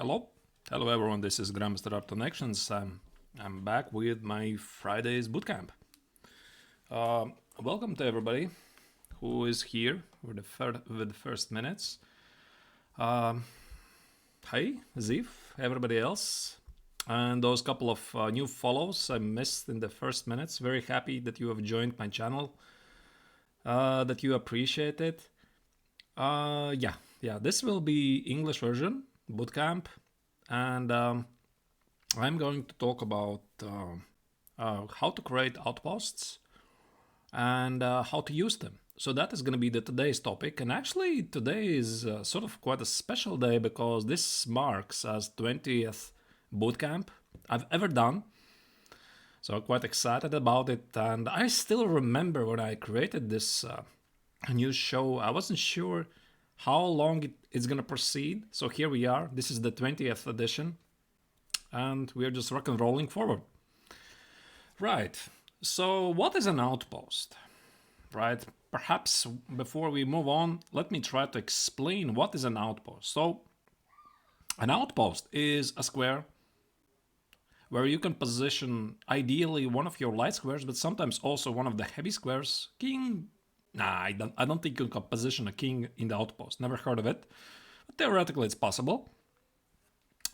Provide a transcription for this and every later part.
Hello, hello everyone. This is Grandmaster Arturs Neiksans. I'm back with my Friday's bootcamp. Welcome to everybody who is here with the first minutes. Hi, Ziv, everybody else, and those couple of new follows I missed in the first minutes. Very happy that you have joined my channel. That you appreciate it. Yeah. This will be English version bootcamp, and I'm going to talk about how to create outposts and how to use them. So that is going to be today's topic, and actually today is sort of quite a special day because this marks as 20th bootcamp I've ever done. So I'm quite excited about it, and I still remember when I created this new show, I wasn't sure how long it's gonna proceed. So here we are. This is the 20th edition, and we're just rock and rolling forward. Right. So what is an outpost? Right. Perhaps before we move on, let me try to explain what is an outpost. So an outpost is a square where you can position ideally one of your light squares, but sometimes also one of the heavy squares. King. Nah, I don't think you can position a king in the outpost. Never heard of it. But theoretically, it's possible.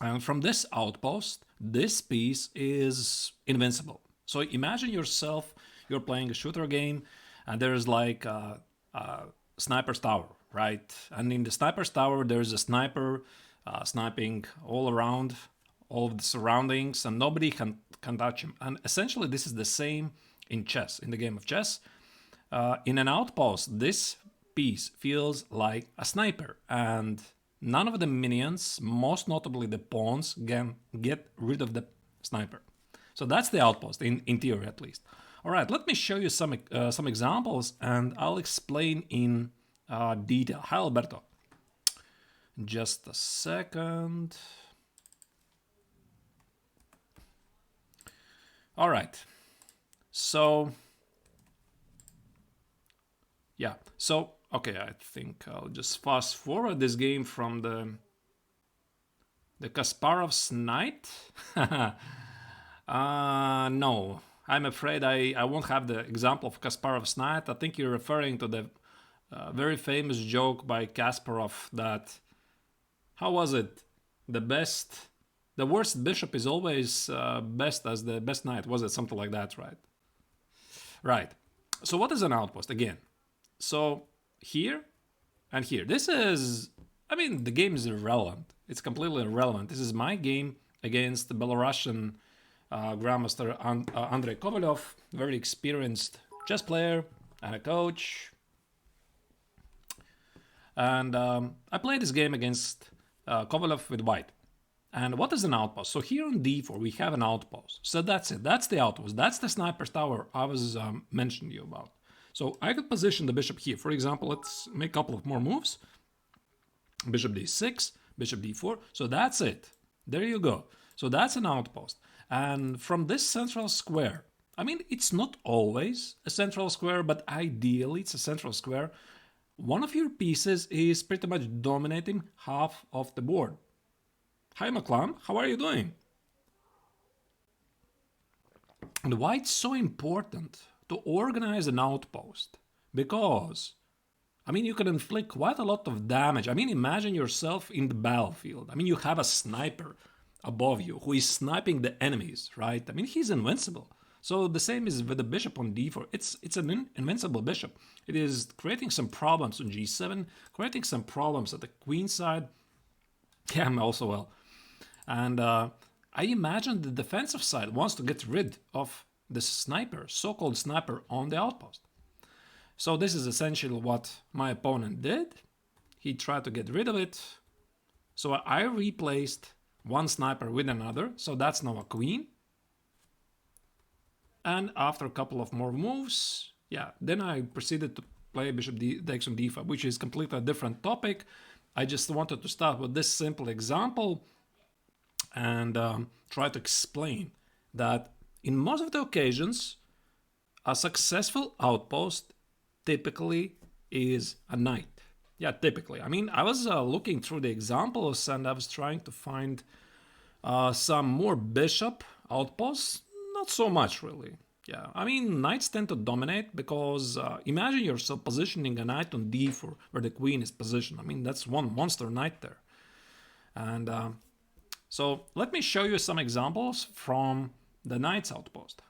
And from this outpost, this piece is invincible. So imagine yourself, you're playing a shooter game, and there's like a sniper's tower, right? And in the sniper's tower, there's a sniper sniping all around, all of the surroundings, and nobody can touch him. And essentially, this is the same in chess, in the game of chess. In an outpost, this piece feels like a sniper, and none of the minions, most notably the pawns, can get rid of the sniper. So that's the outpost, in theory at least. All right, let me show you some examples, and I'll explain in detail. Hi, Alberto. Just a second. All right, so yeah, so okay, I think I'll just fast forward this game from the Kasparov's knight. No, I'm afraid I won't have the example of Kasparov's knight. I think you're referring to the very famous joke by Kasparov that, how was it? The worst bishop is always best as the best knight. Was it something like that, right? Right. So what is an outpost again? So here and here. This is, I mean, the game is irrelevant. It's completely irrelevant. This is my game against the Belarusian Grandmaster Andrei Kovalev, very experienced chess player and a coach. And I played this game against Kovalev with white. And what is an outpost? So here on d4 we have an outpost. So that's it. That's the outpost. That's the sniper's tower I was mentioning you about. So I could position the bishop here. For example, let's make a couple of more moves. Bishop d6, bishop d4. So that's it. There you go. So that's an outpost. And from this central square, I mean, it's not always a central square, but ideally it's a central square. One of your pieces is pretty much dominating half of the board. Hi, McClum. How are you doing? And why it's so important to organize an outpost? Because, I mean, you can inflict quite a lot of damage. I mean, imagine yourself in the battlefield. I mean, you have a sniper above you who is sniping the enemies, right? I mean, he's invincible. So the same is with the bishop on d4. It's an invincible bishop. It is creating some problems on g7, creating some problems at the queen side. Yeah, also well. And I imagine the defensive side wants to get rid of the sniper, so-called sniper on the outpost. So this is essentially what my opponent did. He tried to get rid of it. So I replaced one sniper with another. So that's now a queen. And after a couple of more moves, yeah, then I proceeded to play bishop takes on d5, which is completely a different topic. I just wanted to start with this simple example and try to explain that in most of the occasions, a successful outpost typically is a knight. Yeah, typically. I mean, I was looking through the examples and I was trying to find some more bishop outposts. Not so much, really. Yeah, I mean, knights tend to dominate because imagine yourself positioning a knight on d4 where the queen is positioned. I mean, that's one monster knight there. And so let me show you some examples from the knight's outpost.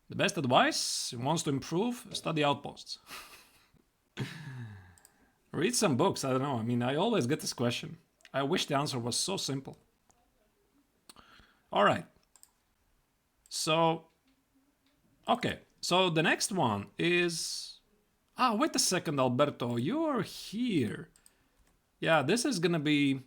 The best advice, if wants to improve, study outposts. Read some books, I don't know. I mean, I always get this question. I wish the answer was so simple. All right. So, okay. So the next one is... Ah, wait a second, Alberto. You're here. Yeah, this is going to be...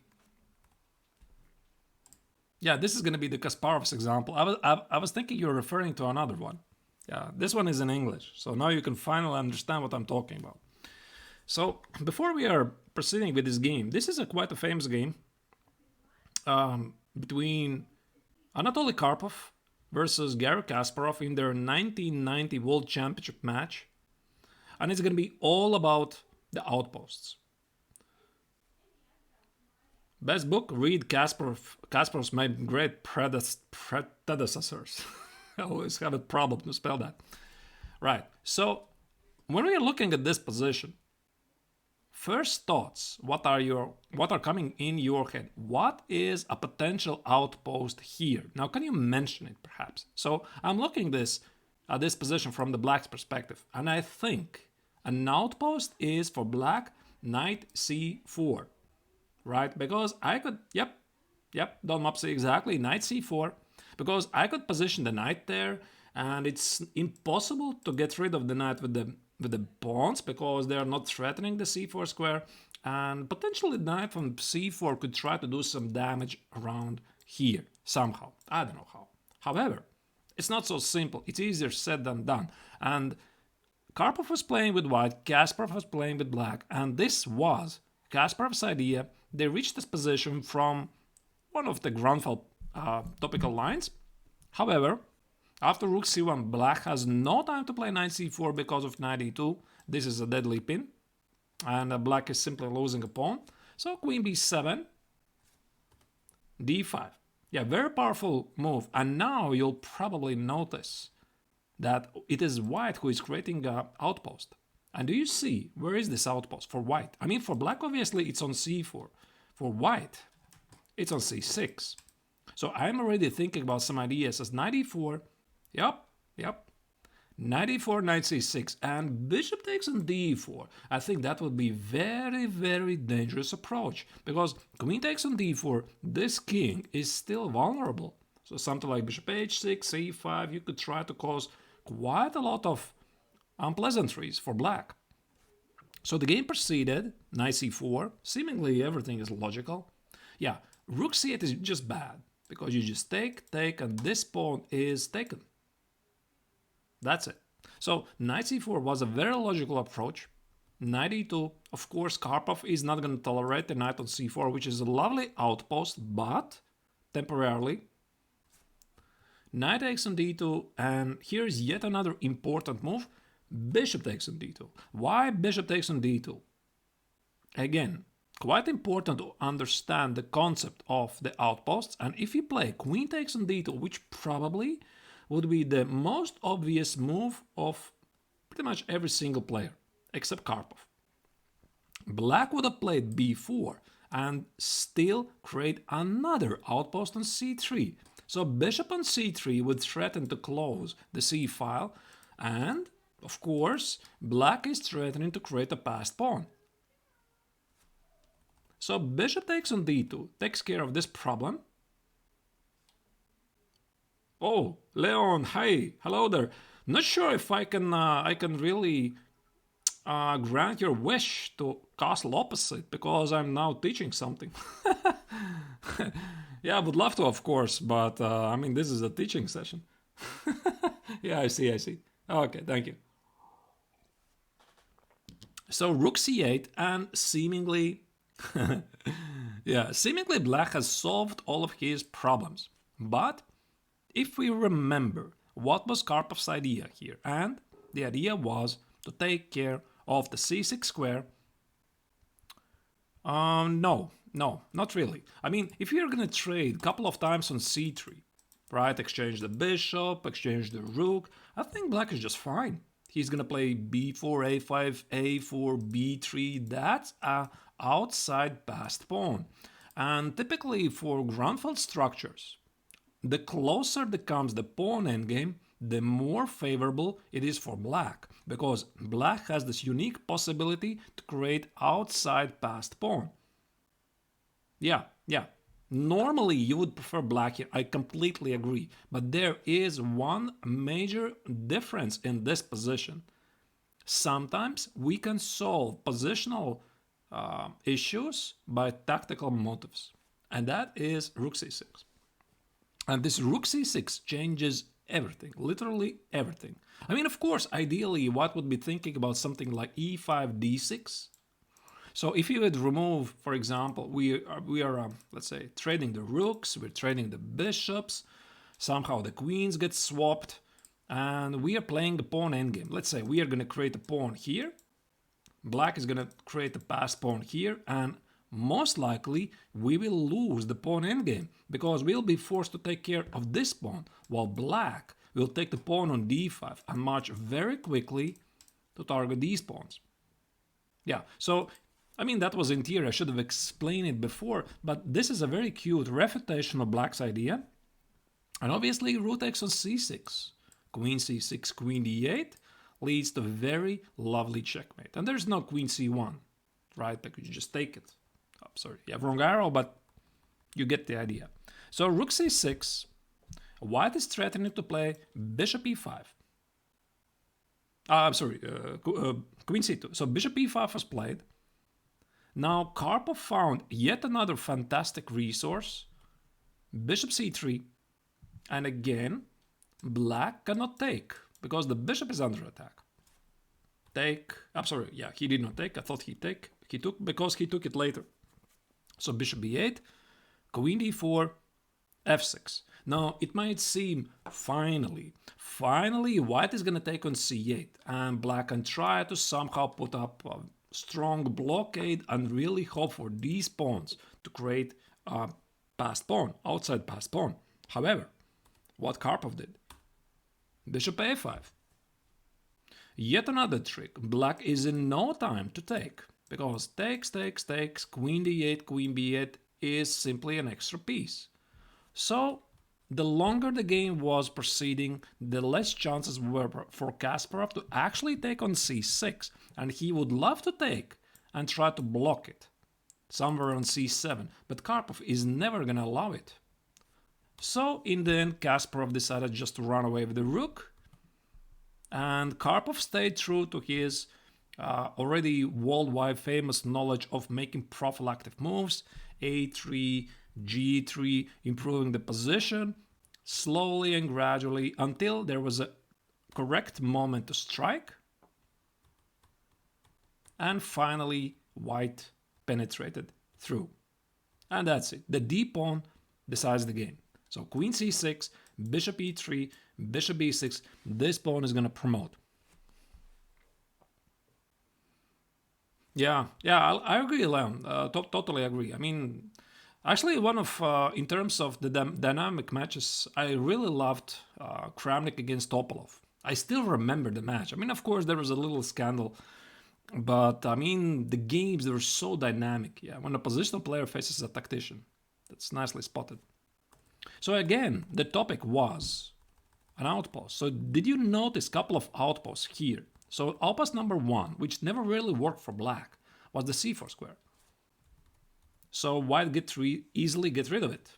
Yeah, this is going to be the Kasparov's example. I was thinking you're referring to another one. Yeah, this one is in English. So now you can finally understand what I'm talking about. So before we are proceeding with this game, this is quite a famous game between Anatoly Karpov versus Garry Kasparov in their 1990 World Championship match. And it's going to be all about the outposts. Best book, read Kasparov's my great predecessors. I always have a problem to spell that. Right, so when we are looking at this position, first thoughts, what are coming in your head? What is a potential outpost here? Now, can you mention it perhaps? So I'm looking at this position from the black's perspective, and I think an outpost is for black knight c4, right? Because I could, yep, Don Mopsy, exactly, knight c4, because I could position the knight there, and it's impossible to get rid of the knight with the pawns because they are not threatening the c4 square, and potentially the knight from c4 could try to do some damage around here somehow. I don't know how. However, it's not so simple. It's easier said than done. And Karpov was playing with white, Kasparov was playing with black, and this was Kasparov's idea. They reached this position from one of the Grunfeld topical lines. However, after rook c1, black has no time to play knight c4 because of knight e2. This is a deadly pin, and black is simply losing a pawn. So queen b7, d5. Yeah, very powerful move. And now you'll probably notice that it is white who is creating an outpost. And do you see, where is this outpost for white? I mean, for black, obviously, it's on c4. For white, it's on c6. So I'm already thinking about some ideas as knight e4. Yep. Knight e4, knight c6, and bishop takes on d4. I think that would be very, very dangerous approach, because queen takes on d4, this king is still vulnerable. So something like bishop h6, c5, you could try to cause quite a lot of unpleasantries for black. So the game proceeded, knight c4, seemingly everything is logical. Yeah, rook c8 is just bad, because you just take, and this pawn is taken. That's it. So knight c4 was a very logical approach. Knight e2, of course, Karpov is not going to tolerate the knight on c4, which is a lovely outpost, but temporarily. Knight takes on d2, and here's yet another important move. Bishop takes on d2. Why bishop takes on d2? Again, quite important to understand the concept of the outposts, and if you play queen takes on d2, which probably would be the most obvious move of pretty much every single player, except Karpov. Black would have played b4 and still create another outpost on c3. So bishop on c3 would threaten to close the c file, and, of course, black is threatening to create a passed pawn. So bishop takes on d2 takes care of this problem. Oh, Leon, hi, hello there. Not sure if I can really grant your wish to castle opposite, because I'm now teaching something. Yeah, I would love to, of course, but I mean, this is a teaching session. Yeah, I see. Okay, thank you. So rook c8, and seemingly, seemingly black has solved all of his problems. But if we remember what was Karpov's idea here, and the idea was to take care of the c6 square, No, not really. I mean, if you're gonna trade a couple of times on c3, right, exchange the bishop, exchange the rook, I think black is just fine. He's gonna play b4, a5, a4, b3. That's a outside passed pawn. And typically for ground-fault structures, the closer becomes the pawn endgame, the more favorable it is for black, because black has this unique possibility to create outside passed pawn. Yeah. Normally you would prefer black here, I completely agree, but there is one major difference in this position. Sometimes we can solve positional issues by tactical motives, and that is rook c6. And this rook c6 changes everything, literally everything. I mean, of course, ideally, what would be thinking about something like e5, d6? So if you would remove, for example, we are let's say, trading the rooks, we're trading the bishops, somehow the queens get swapped, and we are playing a pawn endgame. Let's say we are going to create a pawn here, black is going to create a passed pawn here, and most likely we will lose the pawn endgame because we'll be forced to take care of this pawn, while black will take the pawn on d5 and march very quickly to target these pawns. Yeah, so I mean, that was in theory, I should have explained it before, but this is a very cute refutation of black's idea. And obviously rook takes on c6, queen c6, queen d8 leads to a very lovely checkmate. And there's no queen c1, right? Because you just take it. Oh, sorry, you have wrong arrow, but you get the idea. So rook c6, white is threatening to play bishop e5. I'm sorry, queen c2. So bishop e5 was played. Now Karpov found yet another fantastic resource, bishop c3, and again, black cannot take because the bishop is under attack. Take, I'm sorry, yeah, he did not take, I thought he took because he took it later. So bishop b8, queen d4, f6. Now it might seem finally white is gonna take on c8 and black can try to somehow put up a strong blockade and really hope for these pawns to create a passed pawn, outside passed pawn. However, what Karpov did, bishop a5. Yet another trick, black is in no time to take, because takes, queen d8, queen b8 is simply an extra piece. So the longer the game was proceeding, the less chances were for Kasparov to actually take on c6, and he would love to take and try to block it somewhere on c7, but Karpov is never gonna allow it. So in the end, Kasparov decided just to run away with the rook, and Karpov stayed true to his already worldwide famous knowledge of making prophylactic moves, a3, g3, improving the position slowly and gradually until there was a correct moment to strike, and finally white penetrated through. And that's it. The d pawn decides the game. So queen c6, bishop e3, bishop b6, this pawn is going to promote. Yeah, I agree, Leon. Totally agree. I mean, actually, one of, in terms of the dynamic matches, I really loved Kramnik against Topalov. I still remember the match. I mean, of course, there was a little scandal, but I mean, the games, they were so dynamic. Yeah, when a positional player faces a tactician. That's nicely spotted. So again, the topic was an outpost. So did you notice a couple of outposts here? So outpost number 1, which never really worked for black, was the c4 square. So white easily get rid of it.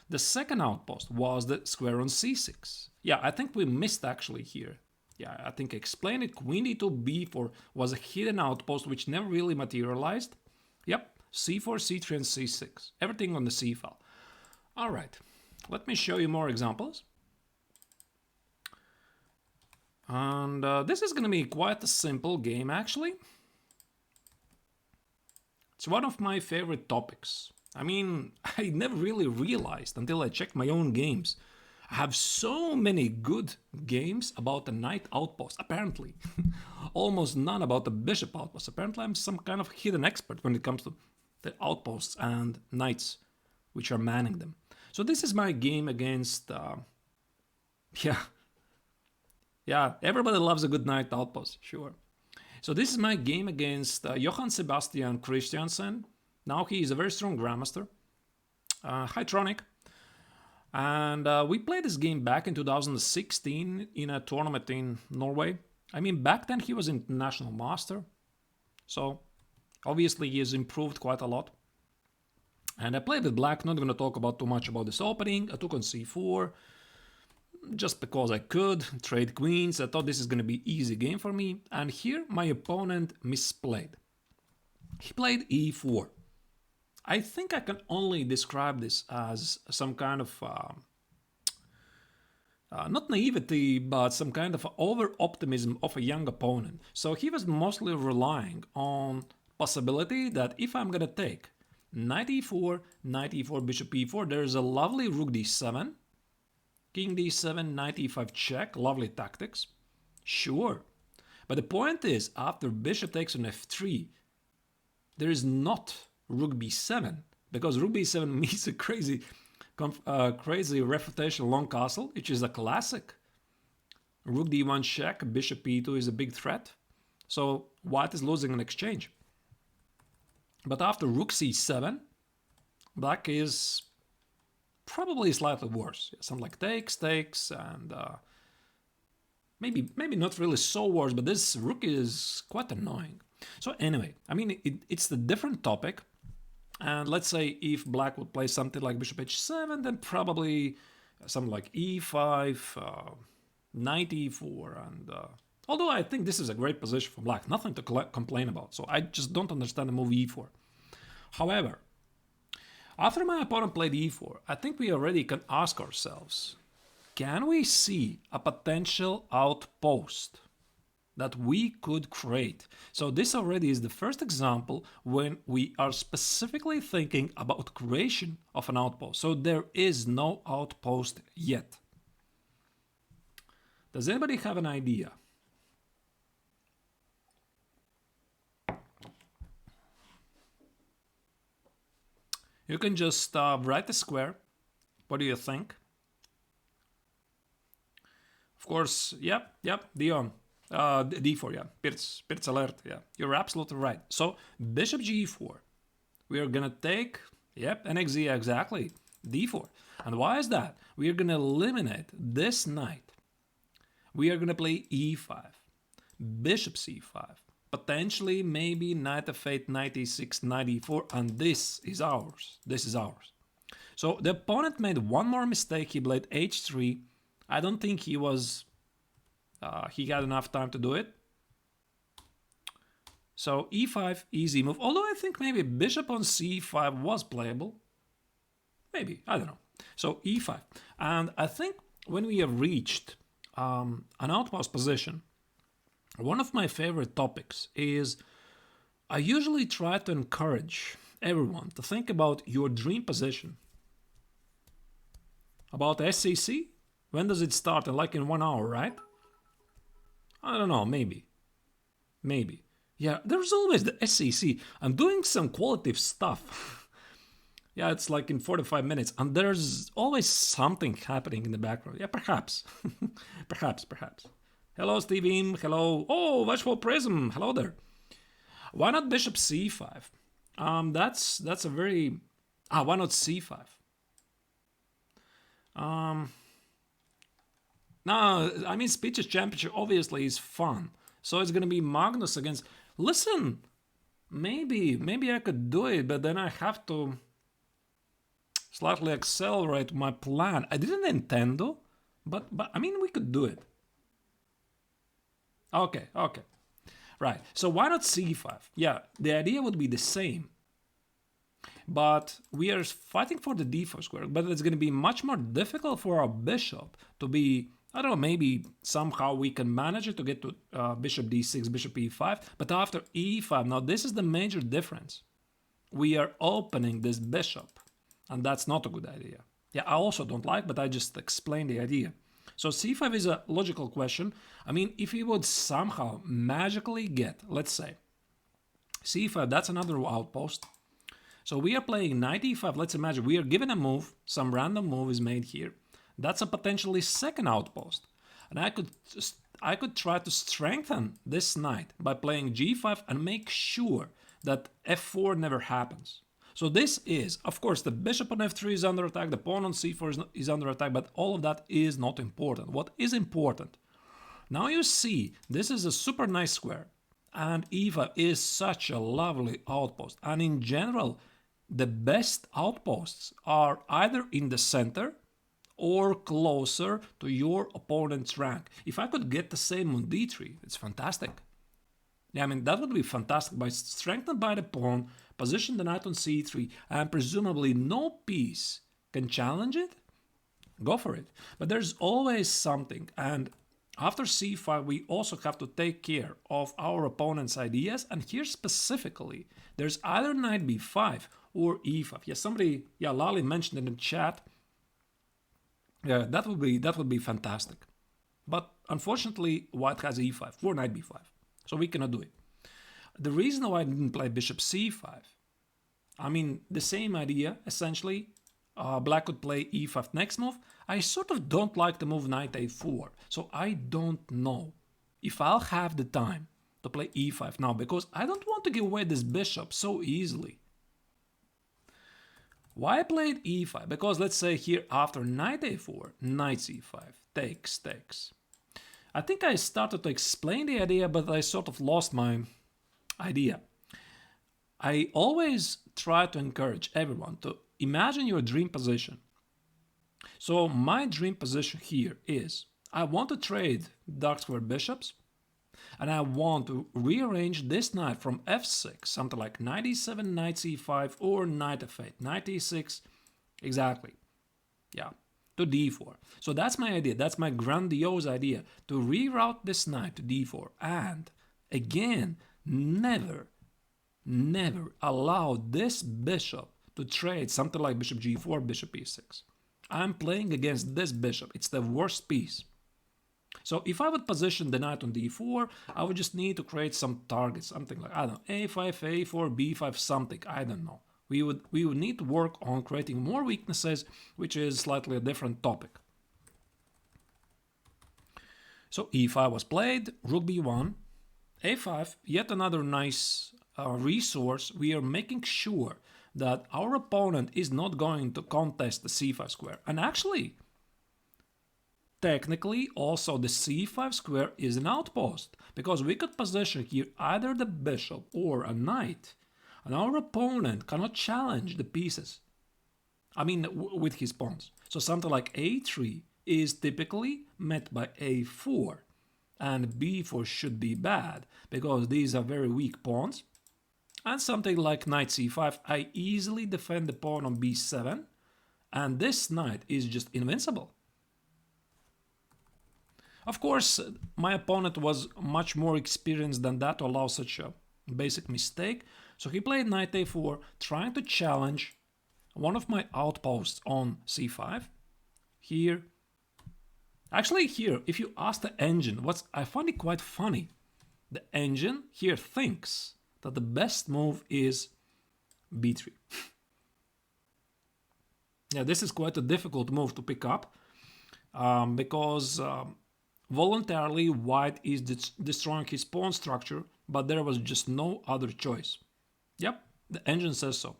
The second outpost was the square on c6. Yeah, I think we missed actually here. Yeah, I think I explained it. Queen d2, b4 was a hidden outpost which never really materialized. Yep, c4, c3, and c6. Everything on the c file. All right, let me show you more examples. And this is going to be quite a simple game, actually. It's one of my favorite topics. I mean, I never really realized until I checked my own games. I have so many good games about the knight outpost, apparently. Almost none about the bishop outpost. Apparently I'm some kind of hidden expert when it comes to the outposts and knights which are manning them. So this is my game against, yeah, everybody loves a good knight outpost, sure. So this is my game against Johann Sebastian Christiansen. Now he is a very strong grandmaster, Hytronic. And we played this game back in 2016 in a tournament in Norway. I mean, back then he was international master. So obviously he has improved quite a lot. And I played with black, not going to talk about too much about this opening. I took on c4, just because I could, trade queens. I thought this is going to be easy game for me. And here my opponent misplayed. He played e4. I think I can only describe this as some kind of, not naivety, but some kind of over-optimism of a young opponent. So he was mostly relying on possibility that if I'm going to take knight e4, bishop e4, there's a lovely rook d7, king d7, knight e5 check, lovely tactics. Sure. But the point is, after bishop takes on f3, there is not rook b7, because rook b7 means a crazy refutation long castle, which is a classic. Rook d1 check, bishop e2 is a big threat. So white is losing an exchange. But after rook c7, black is probably slightly worse. Something like takes, and maybe not really so worse, but this rook is quite annoying. So anyway, I mean, it's a different topic. And let's say if black would play something like bishop h7, then probably something like e5, knight e4, and although I think this is a great position for black, nothing to complain about. So I just don't understand the move e4. However, after my opponent played e4, I think we already can ask ourselves, can we see a potential outpost that we could create? So this already is the first example when we are specifically thinking about creation of an outpost. So there is no outpost yet. Does anybody have an idea? You can just write a square. What do you think? Of course, yep, Dion. d4, yeah, Pirts alert, yeah. You're absolutely right. So, bishop g4. We are gonna take, yep, NXZ exactly, d4. And why is that? We are gonna eliminate this knight. We are gonna play e5, bishop c5, potentially maybe knight f8, knight e6, knight e4, and this is ours. This is ours. So the opponent made one more mistake. He played h3. I don't think he was, he had enough time to do it. So e5, easy move. Although I think maybe bishop on c5 was playable. Maybe, I don't know. So e5. And I think when we have reached an outpost position, one of my favorite topics is I usually try to encourage everyone to think about your dream position. About SCC? When does it start? Like in 1 hour, right? I don't know, maybe. Maybe. Yeah, there's always the SCC. I'm doing some qualitative stuff. Yeah, it's like in 45 minutes, and there's always something happening in the background. Yeah, perhaps. perhaps. Hello, Steven. Hello. Oh, Watchful Prism. Hello there. Why not bishop c5? That's a very... why not c5? No, I mean, Speeches Championship obviously is fun. So it's going to be Magnus against... Listen, maybe I could do it, but then I have to slightly accelerate my plan. I didn't intend to, but I mean, we could do it. Okay. Right, so why not c5? Yeah, the idea would be the same. But we are fighting for the d4 square, but it's going to be much more difficult for our bishop to be... I don't know, maybe somehow we can manage it to get to bishop d6, bishop e5, but after e5, now this is the major difference. We are opening this bishop, and that's not a good idea. Yeah, I also don't like, but I just explained the idea. So c5 is a logical question. I mean, if we would somehow magically get, let's say, c5, that's another outpost. So we are playing knight e5. Let's imagine we are given a move, some random move is made here. That's a potentially second outpost. And I could try to strengthen this knight by playing g5 and make sure that f4 never happens. So this is, of course, the bishop on f3 is under attack, the pawn on c4 is under attack, but all of that is not important. What is important? Now you see, this is a super nice square, and e5 is such a lovely outpost. And in general, the best outposts are either in the center or closer to your opponent's rank. If I could get the same on d3, it's fantastic. Yeah, I mean, that would be fantastic. By strengthened by the pawn, position the knight on c3, and presumably no piece can challenge it, go for it. But there's always something, and after c5, we also have to take care of our opponent's ideas, and here specifically, there's either knight b5 or e5. Yeah, Lali mentioned in the chat. Yeah, that would be fantastic. But unfortunately, white has e5 or knight b5, so we cannot do it. The reason why I didn't play bishop c5, I mean, the same idea, essentially. Black could play e5 next move. I sort of don't like the move knight a4, so I don't know if I'll have the time to play e5 now, because I don't want to give away this bishop so easily. Why I played e5? Because let's say here after knight a4, knight c5, takes. I think I started to explain the idea, but I sort of lost my idea. I always try to encourage everyone to imagine your dream position. So my dream position here is I want to trade dark square bishops, and I want to rearrange this knight from f6, something like knight e7, knight c5, or knight f8, knight e6, exactly, yeah, to d4. So that's my idea, that's my grandiose idea, to reroute this knight to d4, and again, never allow this bishop to trade something like bishop g4, bishop e6. I'm playing against this bishop, it's the worst piece. So if I would position the knight on d4, I would just need to create some targets, something like, I don't know, a5, a4, b5, something, I don't know. We would need to work on creating more weaknesses, which is slightly a different topic. So e5 was played, rook b1, a5, yet another nice resource. We are making sure that our opponent is not going to contest the c5 square. And actually, technically, also the c5 square is an outpost, because we could position here either the bishop or a knight, and our opponent cannot challenge the pieces. I mean, with his pawns. So something like a3 is typically met by a4, and b4 should be bad, because these are very weak pawns. And something like knight c5, I easily defend the pawn on b7, and this knight is just invincible. Of course, my opponent was much more experienced than that to allow such a basic mistake, so he played knight a4, trying to challenge one of my outposts on c5. Here, actually here, if you ask the engine, I find it quite funny. The engine here thinks that the best move is b3. Yeah, this is quite a difficult move to pick up, because voluntarily white is destroying his pawn structure, but there was just no other choice. Yep, the engine says so.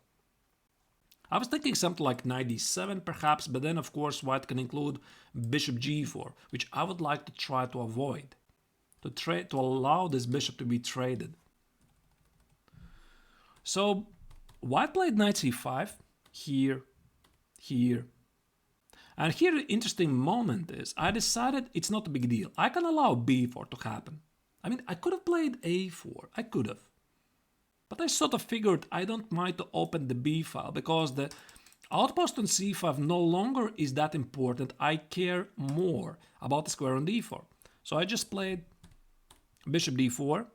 I was thinking something like knight d7 perhaps, but then of course white can include bishop g4, which I would like to try to avoid, to allow this bishop to be traded. So white played knight c5, here. And here the interesting moment is, I decided it's not a big deal. I can allow b4 to happen. I mean, I could have played a4, I could have. But I sort of figured I don't mind to open the b file, because the outpost on c5 no longer is that important. I care more about the square on d4. So I just played bishop d4,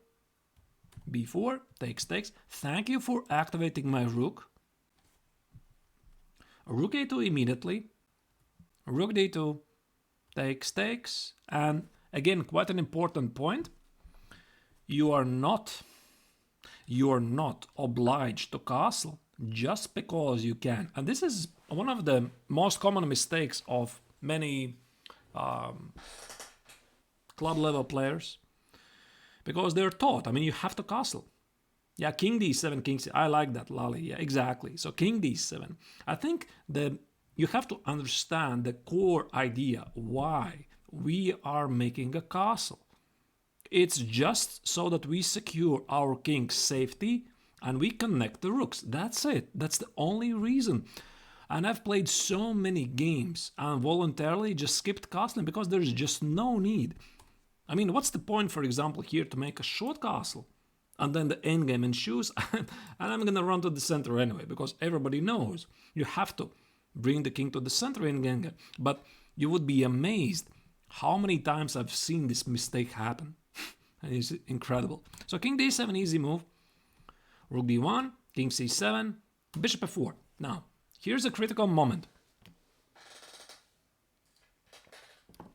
b4, takes. Thank you for activating my rook. Rook a2 immediately. Rook d2, takes. And again, quite an important point. You are not obliged to castle. just because you can. And this is one of the most common mistakes of many club level players, because they're taught, I mean, you have to castle. Yeah, king d7, king c. I like that, Lali. Yeah, exactly. So king d7. I think that you have to understand the core idea why we are making a castle. It's just so that we secure our king's safety and we connect the rooks. That's it. That's the only reason. And I've played so many games and voluntarily just skipped castling because there's just no need. I mean, what's the point, for example, here to make a short castle? And then the endgame ensues, and I'm gonna run to the center anyway, because everybody knows you have to bring the king to the center in endgame. But you would be amazed how many times I've seen this mistake happen. And it's incredible. So king d7, easy move. Rook d1, king c7, bishop f4. Now, here's a critical moment.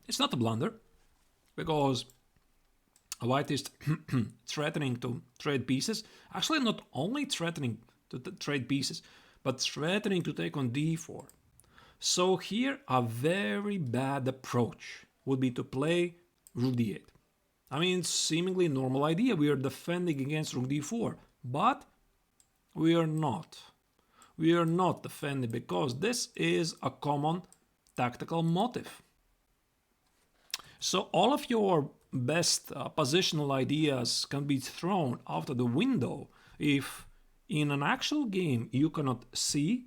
It's not a blunder, because white is threatening to trade pieces. Actually, not only threatening to trade pieces, but threatening to take on d4. So here, a very bad approach would be to play rook d8. I mean, it's seemingly normal idea. We are defending against rook d4, but we are not. We are not defending because this is a common tactical motive. So all of your best positional ideas can be thrown out of the window if in an actual game you cannot see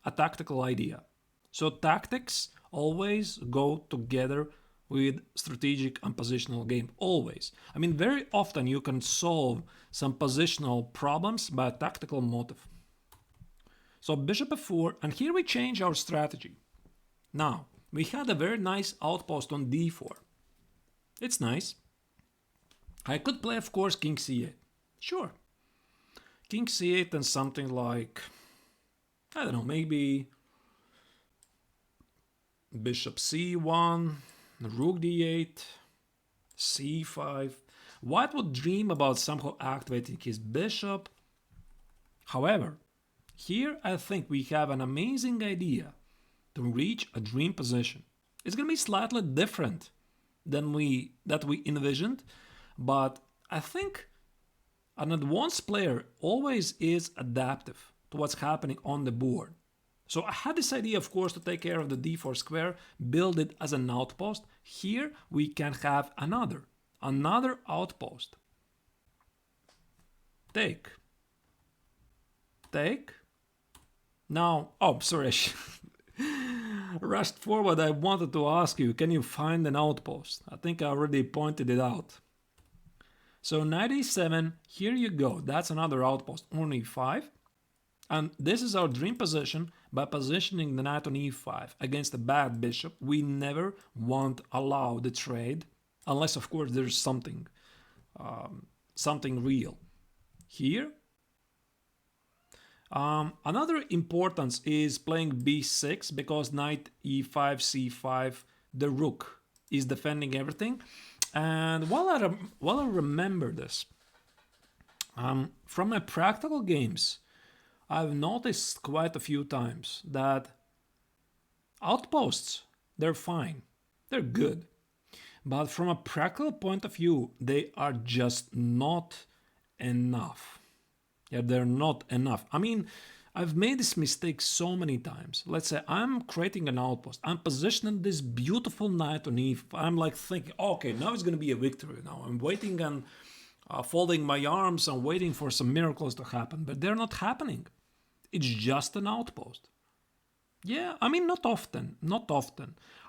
a tactical idea. So tactics always go together with strategic and positional game, always. I mean, very often you can solve some positional problems by a tactical motive. So bishop f4, and here we change our strategy. Now, we had a very nice outpost on d4. It's nice. I could play, of course, king c8. Sure. King c8 and something like, I don't know, maybe bishop c1, rook d8, c5. White would dream about somehow activating his bishop. However, here I think we have an amazing idea to reach a dream position. It's going to be slightly different than we envisioned, but I think an advanced player always is adaptive to what's happening on the board. So I had this idea, of course, to take care of the d4 square, build it as an outpost. Here we can have another outpost. Take. Now, oh, sorry, rushed forward. I wanted to ask you, can you find an outpost? I think I already pointed it out. So knight e7, here you go. That's another outpost on e5. And this is our dream position by positioning the knight on e5 against a bad bishop. We never want allow the trade, unless of course there's something real. Here, another importance is playing b6 because knight e5, c5, the rook is defending everything. And while I remember this, from my practical games, I've noticed quite a few times that outposts, they're fine, they're good. But from a practical point of view, they are just not enough. Yeah, they're not enough. I mean, I've made this mistake so many times. Let's say I'm creating an outpost. I'm positioning this beautiful knight on e5. I'm like thinking, okay, now it's going to be a victory. Now I'm waiting and folding my arms and waiting for some miracles to happen. But they're not happening. It's just an outpost. Yeah, I mean, not often.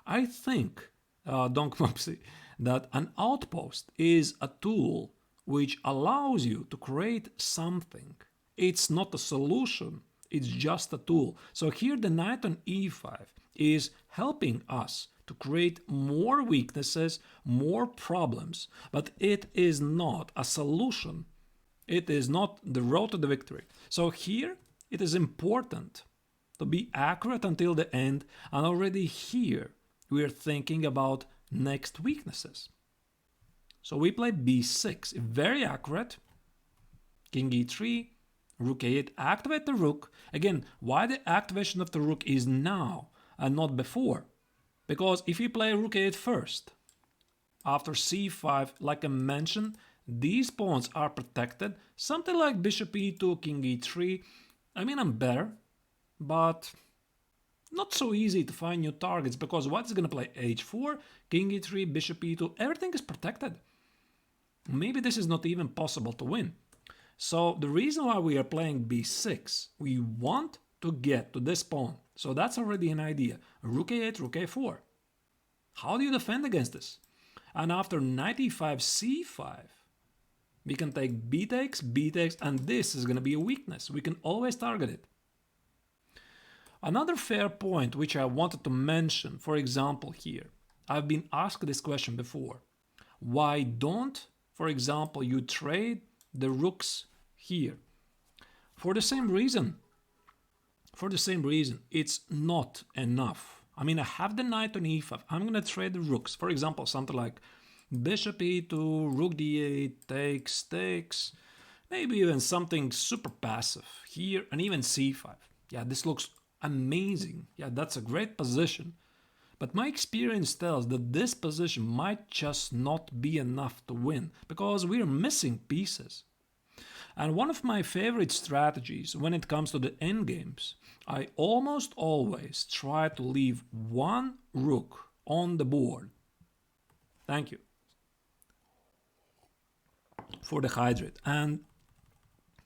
I think, Donk Mopsy, that an outpost is a tool which allows you to create something. It's not a solution, it's just a tool. So here the knight on e5 is helping us to create more weaknesses, more problems, but it is not a solution. It is not the road to the victory. So here it is important to be accurate until the end, and already here we are thinking about next weaknesses. So we play b6, very accurate. King e3, rook a8, activate the rook. Again, why the activation of the rook is now and not before? Because if you play rook a8 first, after c5, like I mentioned, these pawns are protected. Something like bishop e2, king e3. I mean, I'm better, but not so easy to find new targets because white is going to play h4, king e3, bishop e2. Everything is protected. Maybe this is not even possible to win. So the reason why we are playing b6, we want to get to this pawn. So that's already an idea. Rook a8, rook a4. How do you defend against this? And after knight e5, c5, we can take b takes, and this is going to be a weakness. We can always target it. Another fair point which I wanted to mention, for example here, I've been asked this question before. Why don't, for example, you trade the rooks here? For the same reason. It's not enough. I mean, I have the knight on e5. I'm going to trade the rooks. For example, something like bishop e2, rook d8, takes. Maybe even something super passive here, and even c5. Yeah, this looks amazing. Yeah, that's a great position. But my experience tells that this position might just not be enough to win because we're missing pieces. And one of my favorite strategies when it comes to the endgames, I almost always try to leave one rook on the board. Thank you for the hydrate. And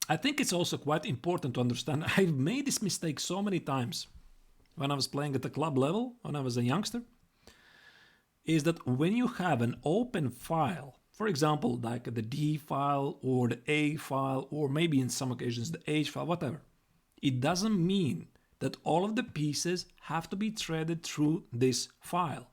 I think it's also quite important to understand. I've made this mistake so many times when I was playing at the club level, when I was a youngster, is that when you have an open file, for example, like the D file or the A file, or maybe in some occasions the H file, whatever, it doesn't mean that all of the pieces have to be threaded through this file.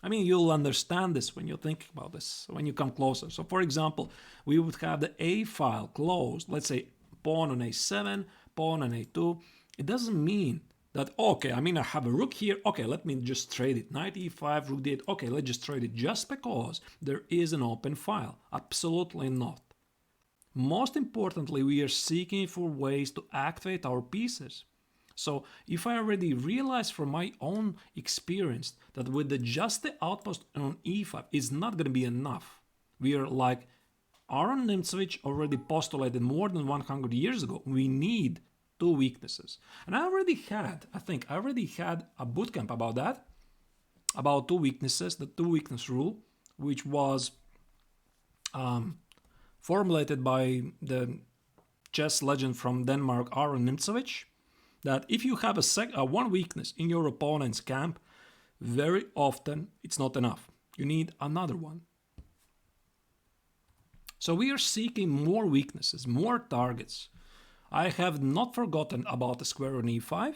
I mean, you'll understand this when you think about this, when you come closer. So for example, we would have the A file closed, let's say pawn on A7, pawn on A2. It doesn't mean that, okay, I mean, I have a rook here, okay, let me just trade it. Knight e5, rook d8, okay, let's just trade it just because there is an open file. Absolutely not. Most importantly, we are seeking for ways to activate our pieces. So if I already realized from my own experience that with just the outpost on e5 is not going to be enough, we are like Artur Nimzowitsch already postulated more than 100 years ago, we need two weaknesses. And I already had a bootcamp about that, about two weaknesses, the two weakness rule, which was formulated by the chess legend from Denmark, Artur Nimzowitsch, that if you have one weakness in your opponent's camp, very often it's not enough. You need another one. So we are seeking more weaknesses, more targets. I have not forgotten about the square on e5.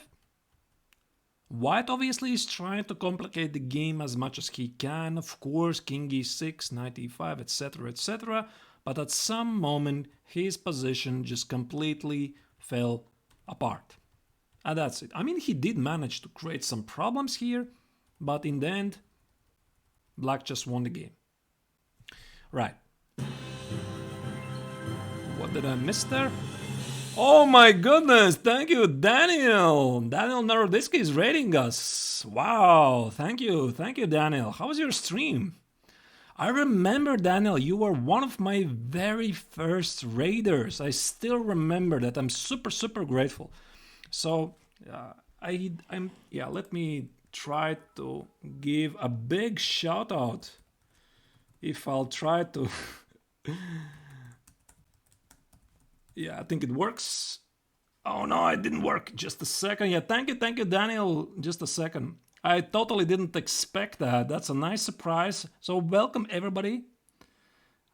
White obviously is trying to complicate the game as much as he can. Of course, king e6, knight e5, etc., etc. But at some moment, his position just completely fell apart. And that's it. I mean, he did manage to create some problems here, but in the end, black just won the game. Right. What did I miss there? Oh my goodness, thank you, Daniel. Daniel Naroditsky is rating us. Wow, thank you, Daniel. How was your stream? I remember, Daniel, you were one of my very first raiders. I still remember that. I'm super, super grateful. So, let me try to give a big shout out. If I'll try to... Yeah, I think it works. Oh no, it didn't work. Just a second. Yeah, thank you, Daniel. Just a second. I totally didn't expect that. That's a nice surprise. So welcome, everybody.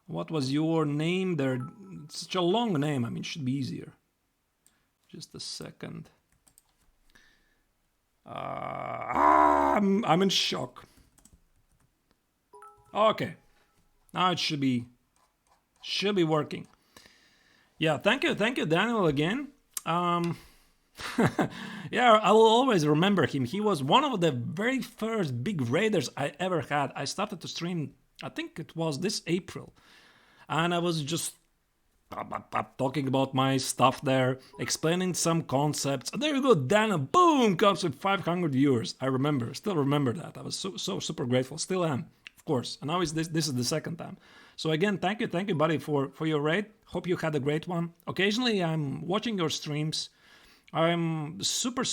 What was your name there? It's such a long name. I mean, it should be easier. Just a second. I'm in shock. Okay. Now it should be working. Yeah, thank you, Daniel, again. Yeah, I will always remember him. He was one of the very first big raiders I ever had. I started to stream, I think it was this April. And I was just talking about my stuff there, explaining some concepts. And there you go, Dana, boom, comes with 500 viewers. I remember, still remember that. I was so super grateful, still am, of course. And now this is the second time. So again, thank you, buddy, for your raid. Hope you had a great one. Occasionally, I'm watching your streams. I'm super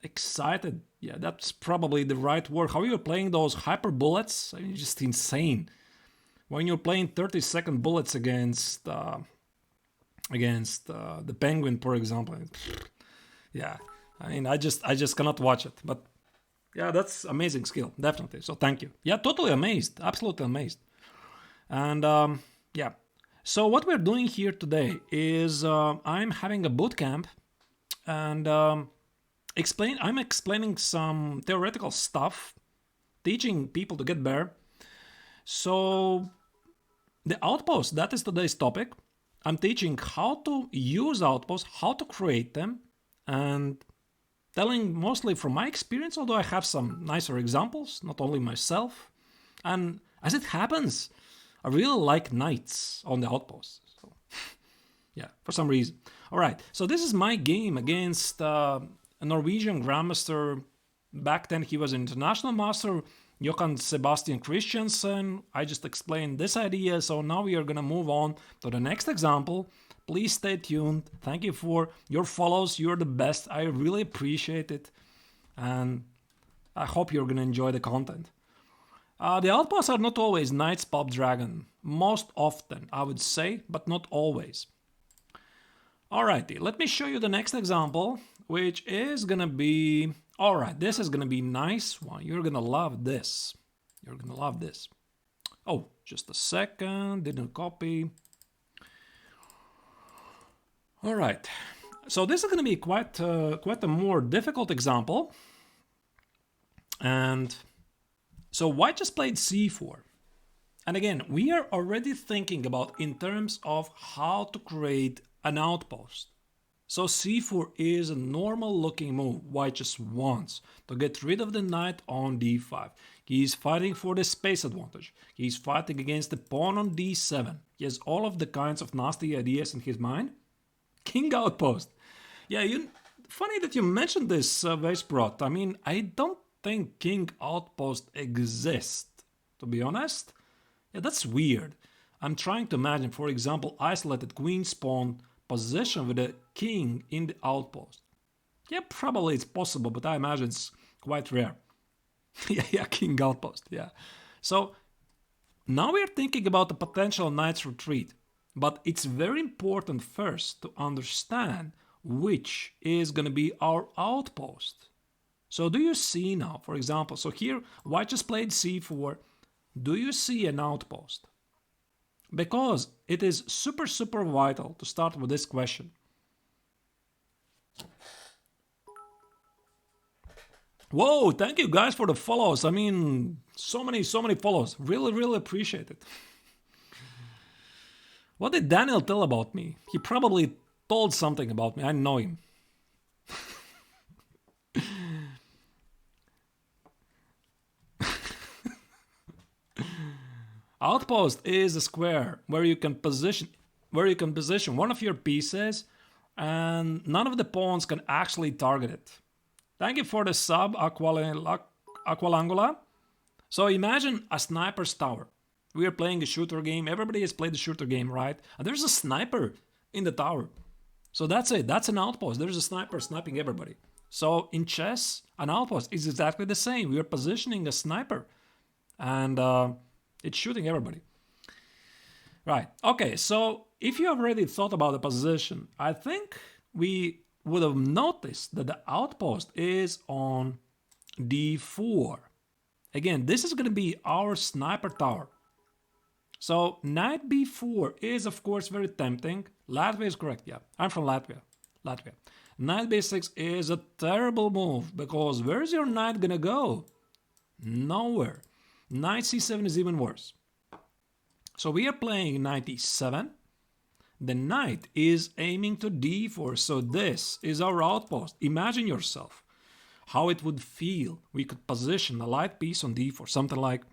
excited. Yeah, that's probably the right word. How you're playing those hyper bullets? I mean, just insane. When you're playing 30-second bullets against the penguin, for example, yeah, I mean, I just cannot watch it. But yeah, that's amazing skill, definitely. So thank you. Yeah, totally amazed, absolutely amazed. And yeah, so what we're doing here today is I'm having a boot camp, and I'm explaining some theoretical stuff, teaching people to get better. So the Outposts, that is today's topic. I'm teaching how to use Outposts, how to create them, and telling mostly from my experience, although I have some nicer examples, not only myself. And as it happens, I really like knights on the Outposts. So, yeah, for some reason. All right, so this is my game against a Norwegian Grandmaster. Back then he was an international master, Johann Sebastian Christiansen. I just explained this idea, so now we are gonna move on to the next example. Please stay tuned. Thank you for your follows. You're the best. I really appreciate it, and I hope you're gonna enjoy the content. The outposts are not always knights pop dragon. Most often, I would say, but not always. Alrighty, let me show you the next example, which is gonna be... Alright, this is gonna be nice one. You're gonna love this. You're gonna love this. Oh, just a second, didn't copy. Alright, so this is gonna be quite a more difficult example. And so white just played c4. And again, we are already thinking about in terms of how to create an outpost. So c4 is a normal looking move. White just wants to get rid of the knight on d5. He's fighting for the space advantage. He's fighting against the pawn on d7. He has all of the kinds of nasty ideas in his mind. King outpost. Yeah, funny that you mentioned this, Weisbrot. I mean, I don't think king outpost exists, to be honest. Yeah, that's weird. I'm trying to imagine, for example, isolated queen's pawn position with a king in the outpost. Yeah, probably it's possible, but I imagine it's quite rare. yeah, king outpost, yeah. So now we're thinking about the potential knight's retreat, but it's very important first to understand which is going to be our outpost. So do you see now, for example, so here white just played c4. Do you see an outpost? Because it is super vital to start with this question. Whoa, thank you guys for the follows. I mean, so many follows. Really appreciate it. What did Daniel tell about me? He probably told something about me. I know him. Outpost is a square where you can position one of your pieces and none of the pawns can actually target it. Thank you for the sub, Aqualangula. So imagine a sniper's tower. We are playing a shooter game. Everybody has played the shooter game, right? And there's a sniper in the tower. So that's it. That's an outpost. There's a sniper sniping everybody. So in chess, an outpost is exactly the same. We are positioning a sniper. And... it's shooting everybody. Right. Okay, so if you have already thought about the position, I think we would have noticed that the outpost is on d4. Again, this is going to be our sniper tower. So knight b4 is, of course, very tempting. Latvia is correct, yeah. I'm from Latvia. Knight b6 is a terrible move, because where's your knight going to go? Nowhere. Knight c7 is even worse. So we are playing knight e7. The knight is aiming to d4, so this is our outpost. Imagine yourself how it would feel. We could position a light piece on d4, something like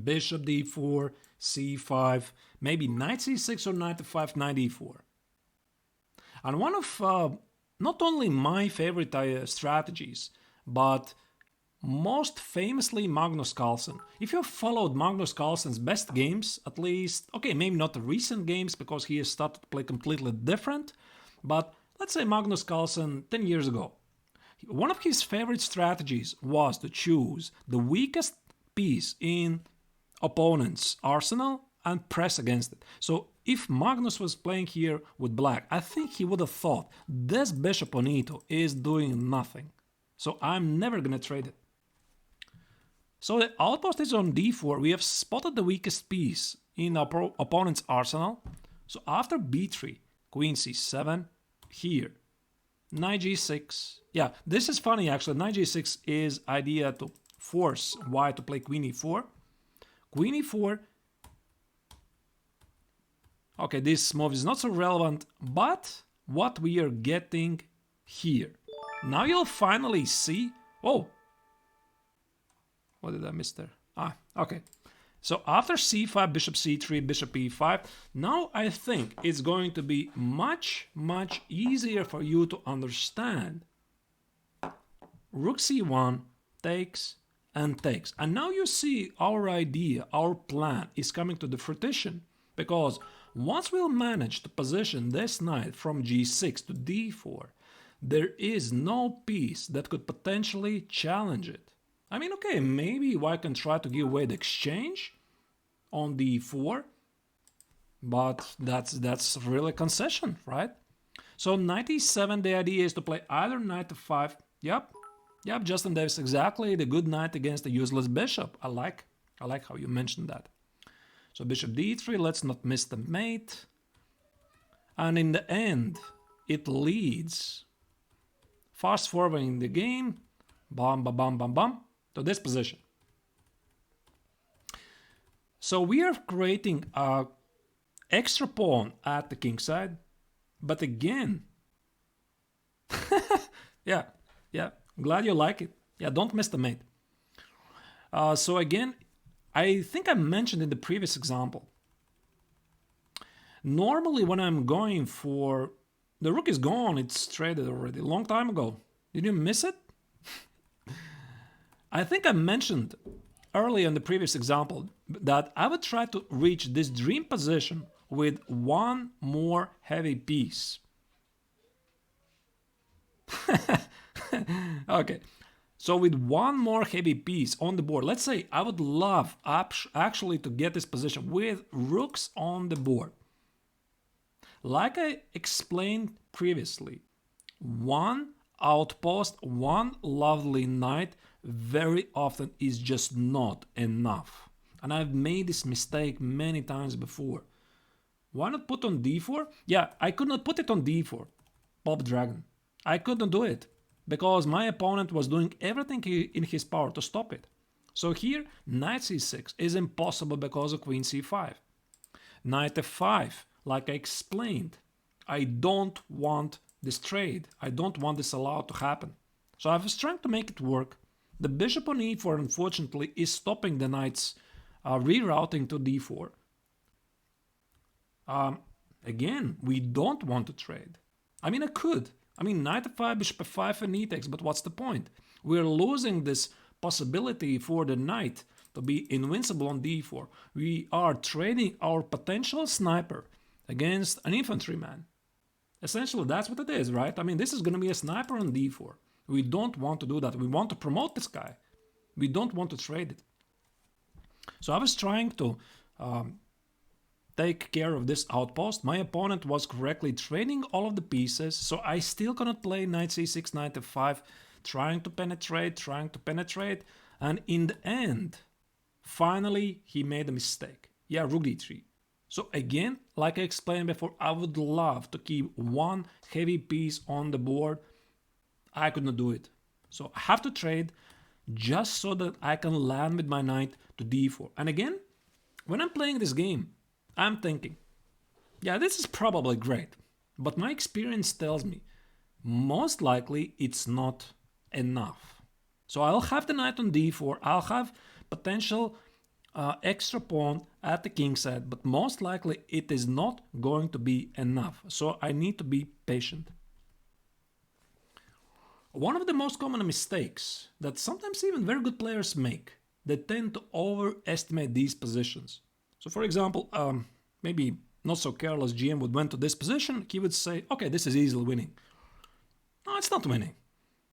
bishop d4, c5, maybe knight c6 or knight f5, knight e4. And one of not only my favorite strategies, but most famously Magnus Carlsen. If you've followed Magnus Carlsen's best games, at least, okay, maybe not the recent games because he has started to play completely different, but let's say Magnus Carlsen 10 years ago. One of his favorite strategies was to choose the weakest piece in opponent's arsenal and press against it. So if Magnus was playing here with black, I think he would have thought this bishop on e2 is doing nothing. So I'm never gonna trade it. So the outpost is on d4. We have spotted the weakest piece in our opponent's arsenal. So after b3, queen c7, here, knight g6. Yeah, this is funny actually. Knight g6 is idea to force white to play queen e4. Queen e4. Okay, this move is not so relevant, but what we are getting here. Now you'll finally see... Oh! What did I miss there? Ah, okay. So after c5, bishop c3, bishop e5, now I think it's going to be much, much easier for you to understand. Rook c1 takes and takes. And now you see our idea, our plan is coming to the fruition. Because once we'll manage to position this knight from g6 to d4, there is no piece that could potentially challenge it. I mean, okay, maybe white can try to give away the exchange on d4, but that's really a concession, right? So knight e7, the idea is to play either knight f5. Yep, Justin Davis, exactly the good knight against a useless bishop. I like how you mentioned that. So bishop d3, let's not miss the mate. And in the end, it leads, fast forwarding the game, bam, bam, bam, bam, bam, to this position. So we are creating a extra pawn at the king side, but again, yeah, glad you like it. Yeah, don't miss the mate. So again, I think I mentioned in the previous example, normally when I'm going for, the rook is gone, it's traded already, a long time ago. Did you miss it? I think I mentioned earlier in the previous example that I would try to reach this dream position with one more heavy piece. Okay, so with one more heavy piece on the board, let's say I would love actually to get this position with rooks on the board. Like I explained previously, one outpost, one lovely knight very often is just not enough. And I've made this mistake many times before. Why not put on d4? Yeah, I could not put it on d4, Pop Dragon. I couldn't do it because my opponent was doing everything in his power to stop it. So here, knight c6 is impossible because of queen c5. Knight f5, like I explained, I don't want this trade. I don't want this allowed to happen. So I was trying to make it work. The bishop on e4, unfortunately, is stopping the knight's rerouting to d4. Again, we don't want to trade. I mean, I could. I mean, knight f5, bishop f5, and e takes, but what's the point? We're losing this possibility for the knight to be invincible on d4. We are trading our potential sniper against an infantryman. Essentially, that's what it is, right? I mean, this is going to be a sniper on d4. We don't want to do that. We want to promote this guy. We don't want to trade it. So I was trying to take care of this outpost. My opponent was correctly trading all of the pieces, so I still cannot play knight c6, knight f5, trying to penetrate, and in the end, finally, he made a mistake. Yeah, rook d3. So again, like I explained before, I would love to keep one heavy piece on the board. I could not do it. So I have to trade just so that I can land with my knight to d4. And again, when I'm playing this game, I'm thinking, yeah, this is probably great. But my experience tells me, most likely it's not enough. So I'll have the knight on d4. I'll have potential extra pawn at the king side, but most likely it is not going to be enough. So I need to be patient. One of the most common mistakes that sometimes even very good players make, they tend to overestimate these positions. So for example, maybe not so careless GM would went to this position, he would say, okay, this is easily winning. No, it's not winning.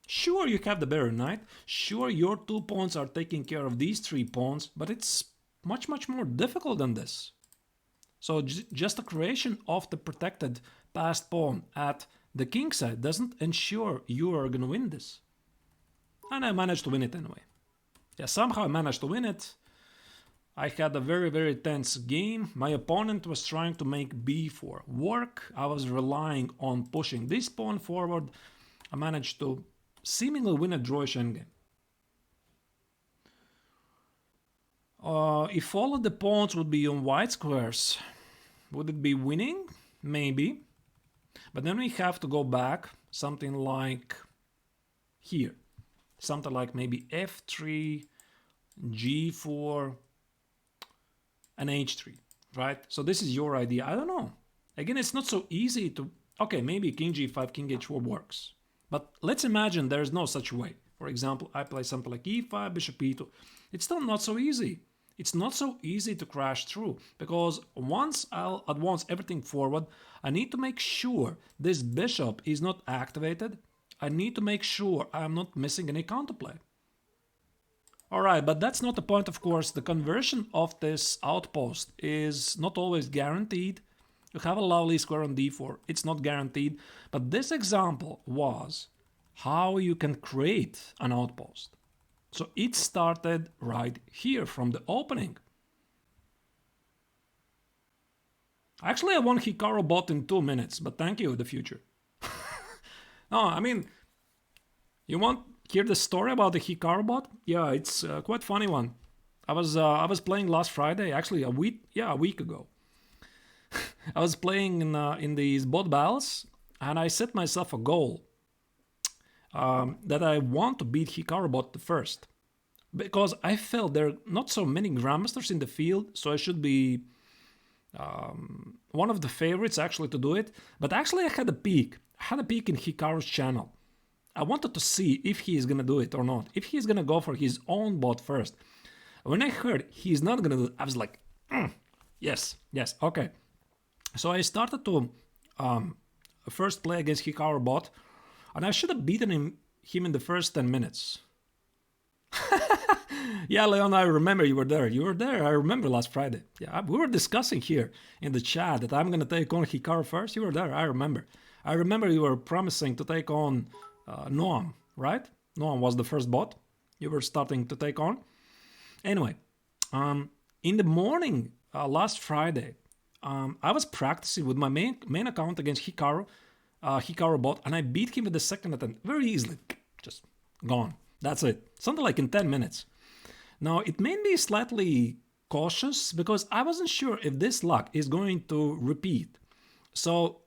Sure, you have the better knight. Sure, your 2 pawns are taking care of these 3 pawns, but it's much, much more difficult than this. So just the creation of the protected passed pawn at the king side doesn't ensure you are going to win this. And I managed to win it anyway. Yeah, somehow I managed to win it. I had a very, very tense game. My opponent was trying to make b4 work. I was relying on pushing this pawn forward. I managed to seemingly win a drawish endgame. If all of the pawns would be on white squares, would it be winning? Maybe. But then we have to go back something like here. Something like maybe f3, g4, and h3, right? So this is your idea. I don't know. Again, it's not so easy to... Okay, maybe king g5, king h4 works. But let's imagine there's no such way. For example, I play something like e5, bishop e2. It's still not so easy. It's not so easy to crash through, because once I'll advance everything forward, I need to make sure this bishop is not activated. I need to make sure I'm not missing any counterplay. Alright, but that's not the point, of course. The conversion of this outpost is not always guaranteed. You have a lovely square on d4, it's not guaranteed. But this example was how you can create an outpost. So it started right here from the opening. Actually, I won Hikaru bot in 2 minutes, but thank you, the future. No, I mean, you want to hear the story about the Hikaru bot? Yeah, it's quite funny one. I was playing last Friday, actually a week ago. I was playing in these bot battles, and I set myself a goal that I want to beat Hikaru bot the first, because I felt there are not so many grandmasters in the field, so I should be one of the favorites actually to do it. But actually I had a peek. In Hikaru's channel. I wanted to see if he is gonna do it or not, if he's gonna go for his own bot first. When I heard he's not gonna do it, I was like, yes, okay. So I started to first play against Hikaru bot, and I should have beaten him in the first 10 minutes. Yeah, Leon, I remember you were there. You were there, I remember last Friday. Yeah, we were discussing here in the chat that I'm going to take on Hikaru first. You were there, I remember. I remember you were promising to take on Noam, right? Noam was the first bot you were starting to take on. Anyway, in the morning last Friday, I was practicing with my main account against Hikaru bot, and I beat him with the second attempt very easily. Just gone. That's it. Something like in 10 minutes. Now, it made me slightly cautious because I wasn't sure if this luck is going to repeat. So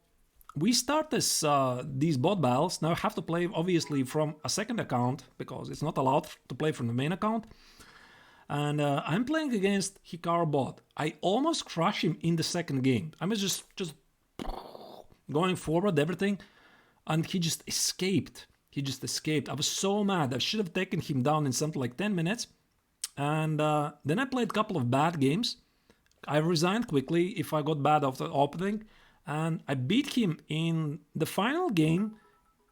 we start these bot battles. Now I have to play obviously from a second account because it's not allowed to play from the main account. And I'm playing against Hikaru bot. I almost crushed him in the second game. I was just going forward, everything, and he just escaped. I was so mad. I should have taken him down in something like 10 minutes. And then I played a couple of bad games. I resigned quickly if I got bad after opening. And I beat him in the final game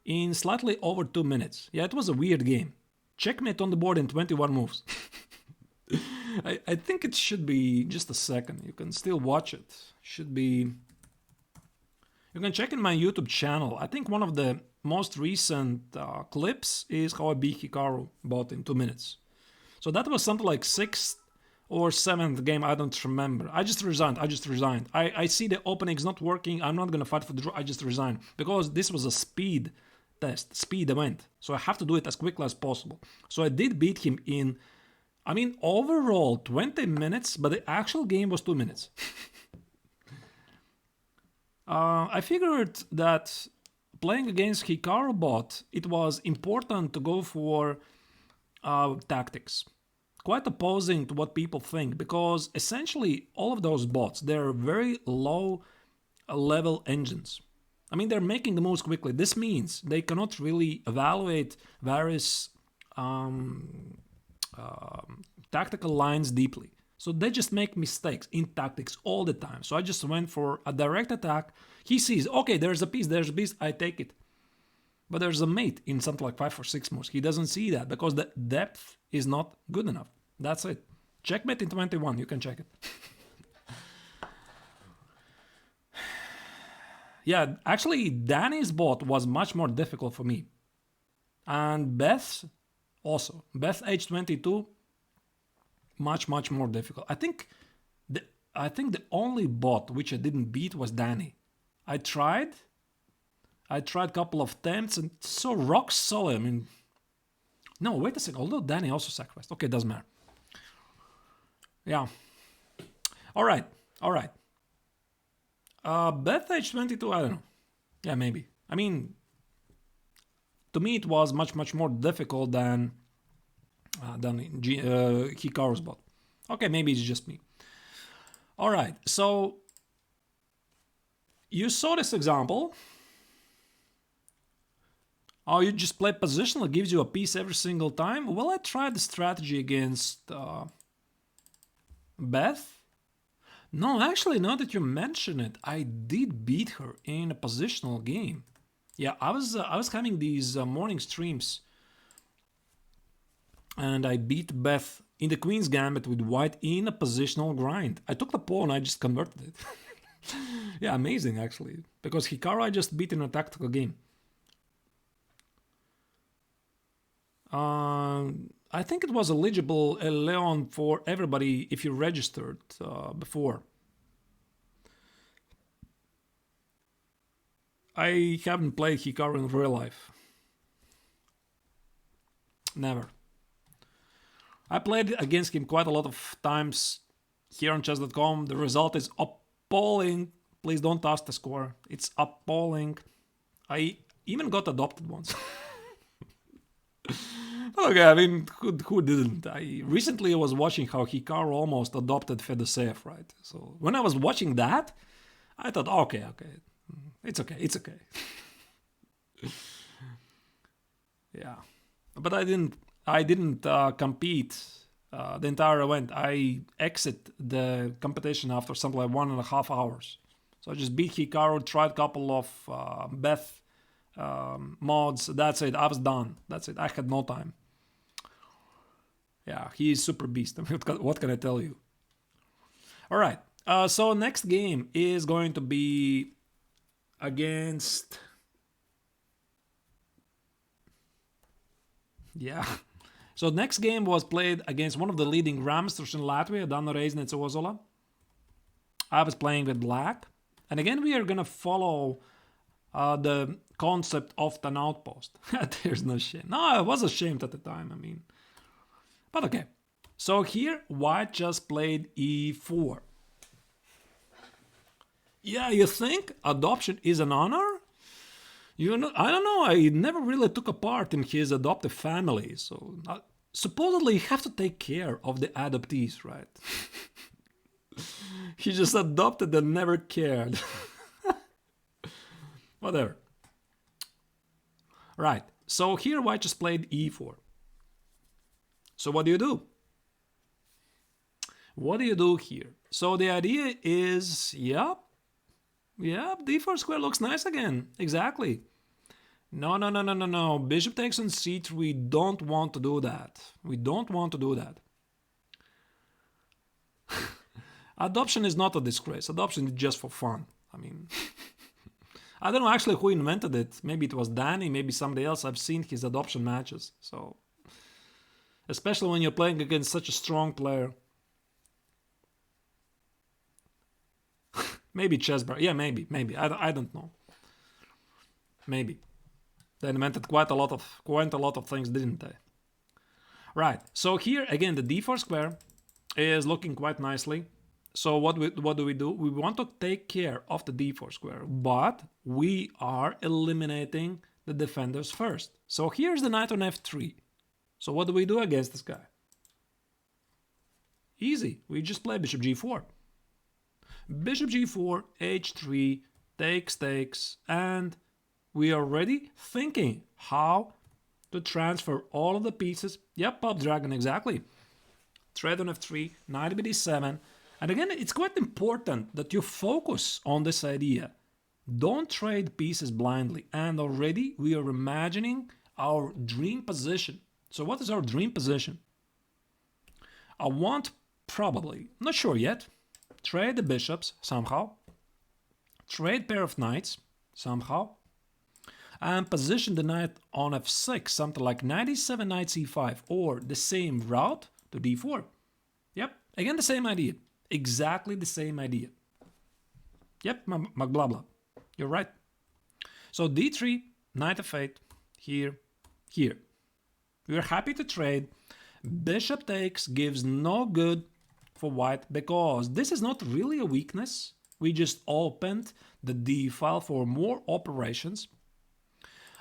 in slightly over 2 minutes. Yeah, it was a weird game. Checkmate on the board in 21 moves. I think it should be just a second. You can still watch it. Should be... You can check in my YouTube channel. I think one of the most recent clips is how I beat Hikaru bot in 2 minutes. So that was something like 6th or 7th game, I don't remember. I just resigned. I see the opening's not working. I'm not going to fight for the draw. I just resigned. Because this was a speed test, speed event. So I have to do it as quickly as possible. So I did beat him in, overall 20 minutes, but the actual game was 2 minutes. I figured that playing against Hikaru bot, it was important to go for tactics. quite opposing to what people think, because essentially all of those bots, they're very low level engines. I mean, they're making the moves quickly. This means they cannot really evaluate various tactical lines deeply. So they just make mistakes in tactics all the time. So I just went for a direct attack. He sees, okay, there's a piece, I take it. But there's a mate in something like 5 or 6 moves. He doesn't see that because the depth is not good enough. That's it. Checkmate in 21, you can check it. Yeah, actually, Danny's bot was much more difficult for me. And Beth's also. Beth H22, much more difficult. I think the only bot which I didn't beat was Danny. I tried a couple of attempts and so rock solid. I mean, no, wait a second. Although Danny also sacrificed. Okay, doesn't matter. Yeah. All right. Beth H22, I don't know. Yeah, maybe. I mean, to me it was much more difficult than Hikaru's bot. Okay, maybe it's just me. All right, so you saw this example. Oh, you just play positional, it gives you a piece every single time. Well, I tried the strategy against Beth. No, actually, now that you mention it, I did beat her in a positional game. Yeah, I was having these morning streams, and I beat Beth in the Queen's Gambit with white in a positional grind. I took the pawn, I just converted it. Yeah, amazing actually, because Hikaru I just beat in a tactical game. I think it was eligible Leon for everybody if you registered before. I haven't played Hikaru in real life. Never. I played against him quite a lot of times here on chess.com. The result is appalling. Please don't ask the score. It's appalling. I even got adopted once. Okay, I mean, who didn't? I recently was watching how Hikaru almost adopted Fedoseev, right? So when I was watching that, I thought, okay, it's okay. Yeah, but I didn't compete the entire event. I exit the competition after something like 1.5 hours. So I just beat Hikaru, tried a couple of Beth mods. That's it. I was done. That's it. I had no time. Yeah, he is super beast. What can I tell you? All right. So next game is going to be against... Yeah. So next game was played against one of the leading grandmasters in Latvia, Dana Reizniece Ozola. I was playing with black. And again, we are going to follow the concept of an outpost. There's no shame. No, I was ashamed at the time, I mean. But okay. So here, white just played e4. Yeah, you think adoption is an honor? You know, I don't know. I never really took a part in his adoptive family. So supposedly you have to take care of the adoptees, right? He just adopted and never cared. Whatever. Right. So here white just played e4. So what do you do? What do you do here? So the idea is, yep, d4 square looks nice again. Exactly. No. Bishop takes on c3. We don't want to do that. We don't want to do that. Adoption is not a disgrace. Adoption is just for fun. I mean, I don't know actually who invented it. Maybe it was Danny, maybe somebody else. I've seen his adoption matches. So, especially when you're playing against such a strong player. Maybe Chessbar. Yeah, maybe. I don't know. Maybe. They invented quite a lot of things, didn't they? Right. So here again, the d4 square is looking quite nicely. So what do we do? We want to take care of the d4 square, but we are eliminating the defenders first. So here's the knight on f3. So what do we do against this guy? Easy. We just play bishop g4. Bishop g4, h3, takes, and we are already thinking how to transfer all of the pieces. Yep, Pop Dragon, exactly. Trade on f3, knight b7. And again, it's quite important that you focus on this idea. Don't trade pieces blindly. And already we are imagining our dream position. So what is our dream position? I want probably, not sure yet, trade the bishops somehow, trade pair of knights somehow, and position the knight on f6, something like knight e7, knight c5, or the same route to d4. Yep, again the same idea, exactly the same idea. Yep, blah blah, you're right. So d3, knight f8, here. We're happy to trade. Bishop takes gives no good for white because this is not really a weakness. We just opened the d file for more operations.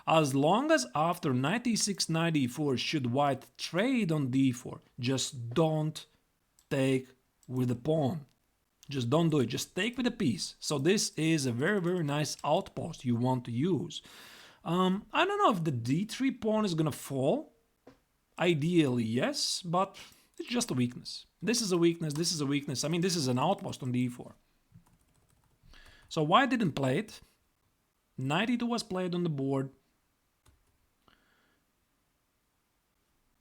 As long as after knight e6, knight e4 should white trade on d4, just don't take with the pawn. Just don't do it. Just take with the piece. So this is a very, very nice outpost you want to use. I don't know if the d3 pawn is going to fall. Ideally, yes, but it's just a weakness. This is a weakness, this is a weakness. I mean, this is an outpost on d4. So white didn't play it. Knight e2 was played on the board.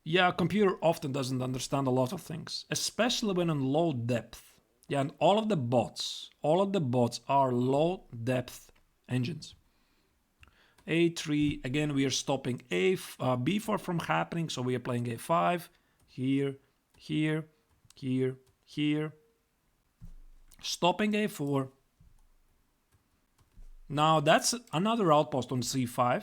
Yeah, computer often doesn't understand a lot of things, especially when on low depth. Yeah, and all of the bots are low depth engines. a3, again, we are stopping b4 from happening, so we are playing a5, here, stopping a4. Now that's another outpost on c5.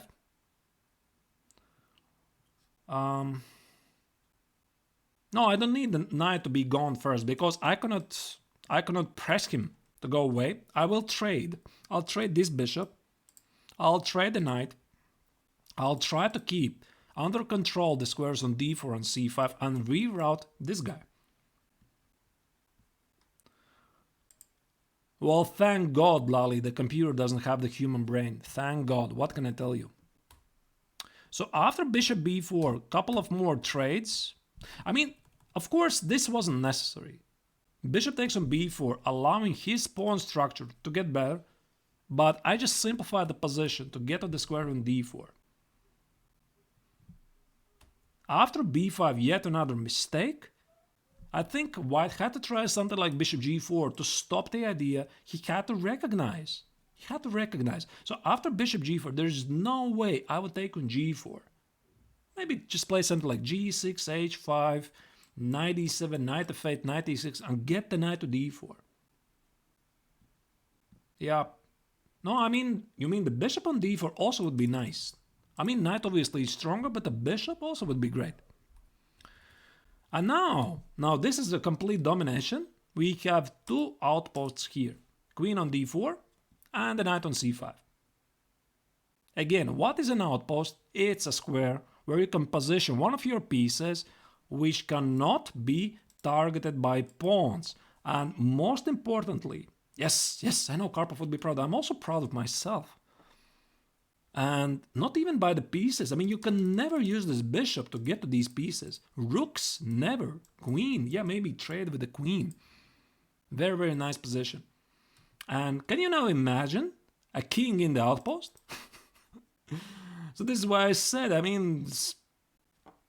No, I don't need the knight to be gone first because I cannot press him to go away. I will trade. I'll trade this bishop. I'll trade the knight. I'll try to keep under control the squares on d4 and c5 and reroute this guy. Well, thank God, Lali, the computer doesn't have the human brain. Thank God. What can I tell you? So after bishop b4, couple of more trades. I mean, of course, this wasn't necessary. Bishop takes on b4, allowing his pawn structure to get better, but I just simplified the position to get to the square on d4. After b5, yet another mistake. I think white had to try something like bishop g4 to stop the idea. He had to recognize. So after bishop g4, there's no way I would take on g4. Maybe just play something like g6, h5, knight e7, knight f8, knight e6, and get the knight to d4. Yeah. No, I mean, you mean the bishop on d4 also would be nice. I mean, knight obviously is stronger, but the bishop also would be great. And now this is a complete domination. We have two outposts here. Queen on d4 and the knight on c5. Again, what is an outpost? It's a square where you can position one of your pieces which cannot be targeted by pawns. And most importantly, yes, I know Karpov would be proud. I'm also proud of myself. And not even by the pieces. I mean, you can never use this bishop to get to these pieces. Rooks, never. Queen, yeah, maybe trade with the queen. Very, very nice position. And can you now imagine a king in the outpost? So this is why I said, I mean, it's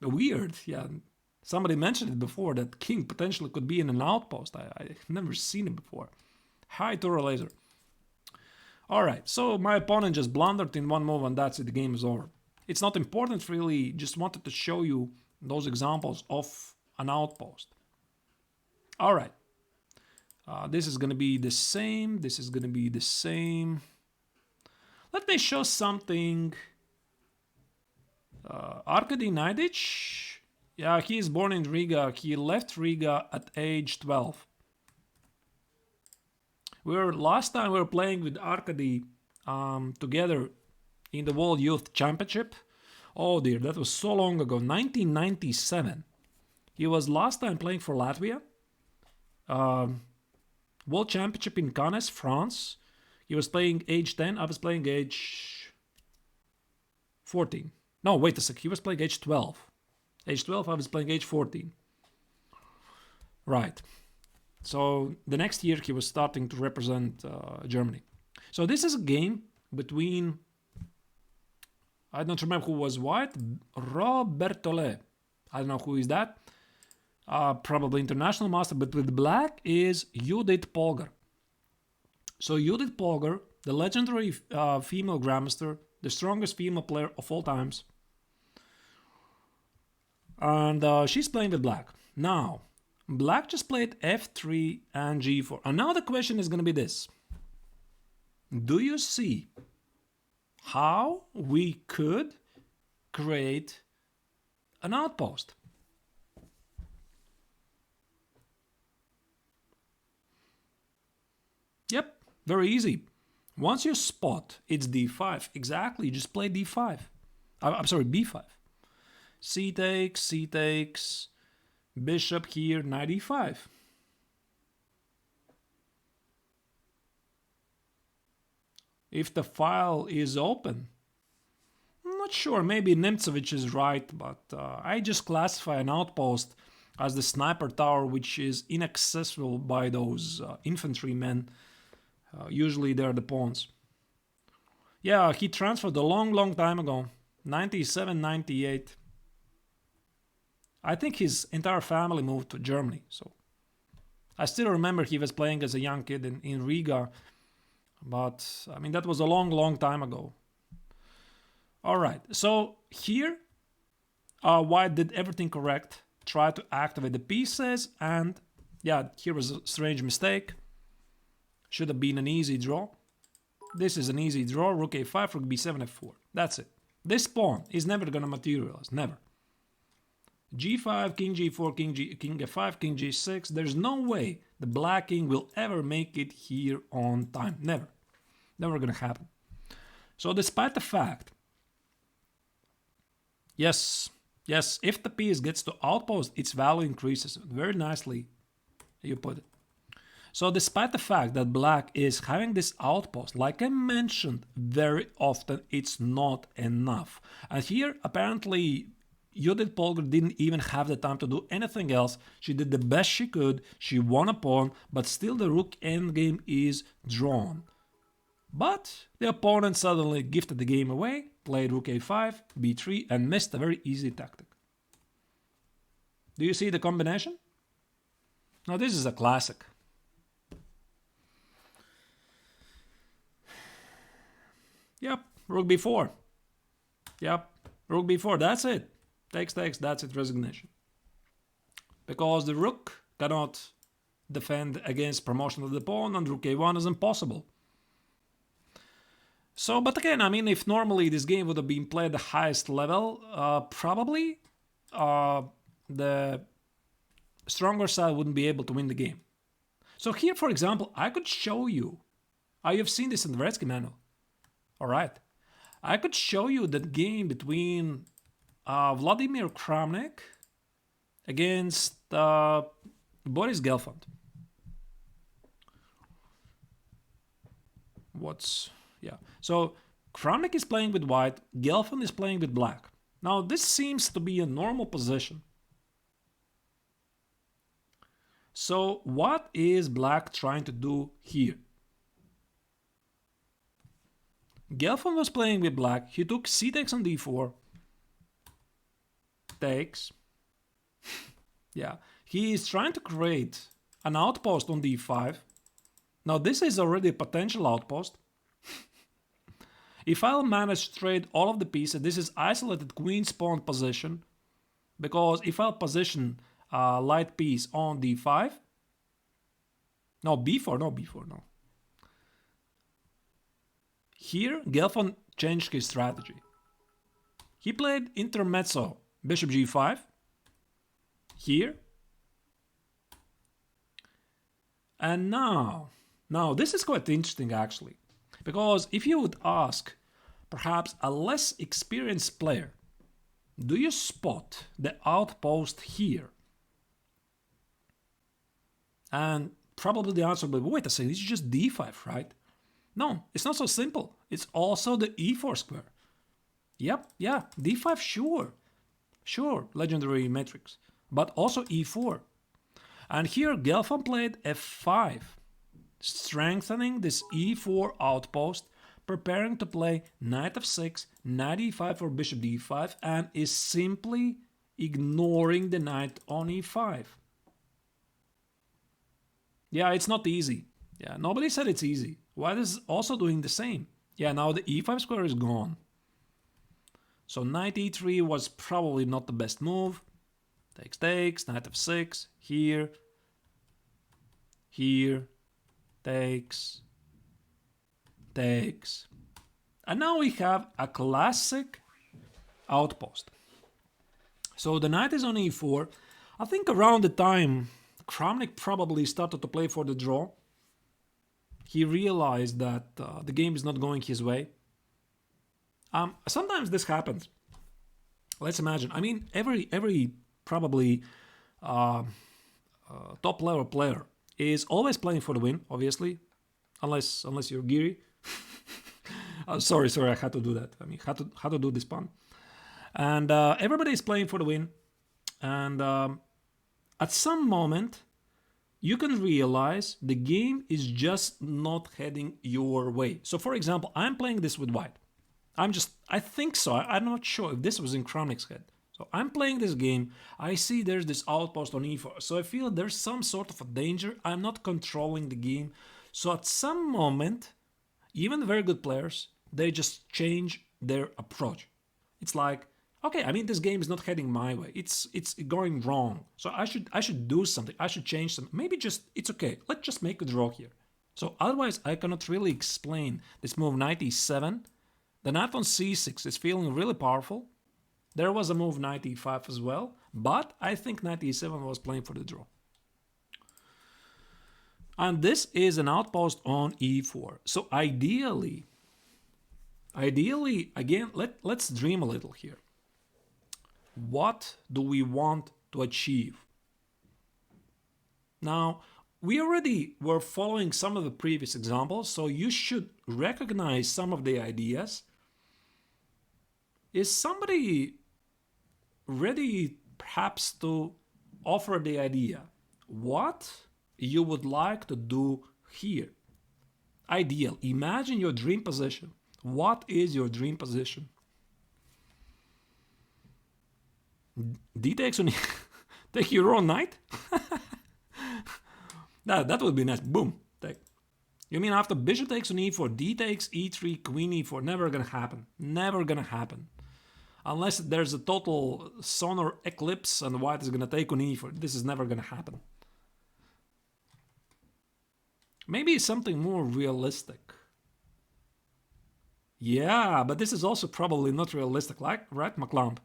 weird. Yeah, somebody mentioned it before that king potentially could be in an outpost. I've never seen it before. Hi, Toro Laser. All right, so my opponent just blundered in one move and that's it, the game is over. It's not important really, just wanted to show you those examples of an outpost. All right, this is going to be the same, this is going to be the same. Let me show something. Arkady Naiditch, yeah, he is born in Riga, he left Riga at age 12. Last time we were playing with Arkady together in the World Youth Championship. Oh dear, that was so long ago, 1997. He was last time playing for Latvia. World Championship in Cannes, France. He was playing age 10. I was playing age 14. No, wait a sec. He was playing age 12. Age 12, I was playing age 14. Right. So the next year he was starting to represent Germany. So this is a game between, I don't remember who was white, Bertholee. I don't know who is that. Probably international master, but with black is Judith Polgar. So Judith Polgar, the legendary female grandmaster, the strongest female player of all times. And she's playing with black. Now, black just played f3 and g4. And now the question is going to be this. Do you see how we could create an outpost? Yep, very easy. Once you spot it's d5, exactly, you just play d5. I'm sorry, b5. C takes, bishop here, knight e5. If the file is open, I'm not sure, maybe Nemtsevich is right, but I just classify an outpost as the sniper tower which is inaccessible by those infantrymen. Usually they're the pawns. Yeah, he transferred a long time ago, 97, 98. I think his entire family moved to Germany, so I still remember he was playing as a young kid in Riga, but I mean that was a long time ago. All right, so here White did everything correct, tried to activate the pieces, and yeah, here was a strange mistake. Should have been an easy draw. This is an easy draw, rook a5, rook b7, f4. That's it. This pawn is never gonna materialize, never. g5, king g4, king f5, king g6. There's no way the black king will ever make it here on time. Never. Never gonna happen. So despite the fact, yes, if the piece gets to outpost, its value increases. Very nicely you put it. So despite the fact that black is having this outpost, like I mentioned, very often it's not enough. And here apparently Judith Polgar didn't even have the time to do anything else. She did the best she could, she won a pawn, but still the rook endgame is drawn. But the opponent suddenly gifted the game away, played rook a5, b3, and missed a very easy tactic. Do you see the combination? Now this is a classic. Yep, rook b4. Yep, rook b4, that's it. Takes, that's it, resignation. Because the rook cannot defend against promotion of the pawn, and rook a1 is impossible. So, but again, I mean, if normally this game would have been played at the highest level, probably the stronger side wouldn't be able to win the game. So here, for example, I could show you, you've seen this in the Reizniece manual. All right, I could show you that game between Vladimir Kramnik against Boris Gelfand. So Kramnik is playing with white, Gelfand is playing with black. Now this seems to be a normal position. So what is black trying to do here? Gelfand was playing with black, he took c takes on d4, takes. Yeah, he is trying to create an outpost on d5. Now this is already a potential outpost. If I'll manage to trade all of the pieces, this is isolated queen's pawn position, because if I'll position a light piece on d5, no, b4. Here, Gelfand changed his strategy. He played intermezzo, bishop g5, here. And now this is quite interesting actually, because if you would ask perhaps a less experienced player, do you spot the outpost here? And probably the answer will be, wait a second, it's just d5, right? No, it's not so simple. It's also the e4 square. Yep, yeah, d5, sure, legendary matrix, but also e4. And here Gelfand played f5, strengthening this e4 outpost, preparing to play knight f6, knight e5 for bishop d5, and is simply ignoring the knight on e5. Yeah, it's not easy. Yeah, nobody said it's easy. White is also doing the same. Yeah, now the e5 square is gone. So knight e3 was probably not the best move. Takes, knight f6, here, takes. And now we have a classic outpost. So the knight is on e4. I think around the time Kramnik probably started to play for the draw, he realized that the game is not going his way. Sometimes this happens. Let's imagine. I mean, every probably top level player is always playing for the win, obviously, unless you're Geary. Sorry, I had to do that. I mean, had to do this pun. And everybody is playing for the win. And at some moment, you can realize the game is just not heading your way. So, for example, I'm playing this with white. I think so. I'm not sure if this was in Kramnik's head. So I'm playing this game. I see there's this outpost on e4. So I feel there's some sort of a danger. I'm not controlling the game. So at some moment, even very good players, they just change their approach. It's like, okay, I mean, this game is not heading my way. It's going wrong. So I should do something. I should change something. Maybe it's okay. Let's just make a draw here. So otherwise, I cannot really explain this move knight e7. The knight on c6 is feeling really powerful. There was a move knight e5 as well, but I think knight e7 was playing for the draw. And this is an outpost on e4. So ideally, again, let's dream a little here. What do we want to achieve? Now, we already were following some of the previous examples, so you should recognize some of the ideas. Is somebody ready perhaps to offer the idea what you would like to do here? Ideal. Imagine your dream position. What is your dream position? D takes on take your own knight? That would be nice. Boom. Take. You mean after bishop takes on e4, d takes, e3, queen e4? Never gonna happen. Never gonna happen. Unless there's a total solar eclipse and white is gonna take on e4. This is never gonna happen. Maybe something more realistic. Yeah, but this is also probably not realistic, right, McClump?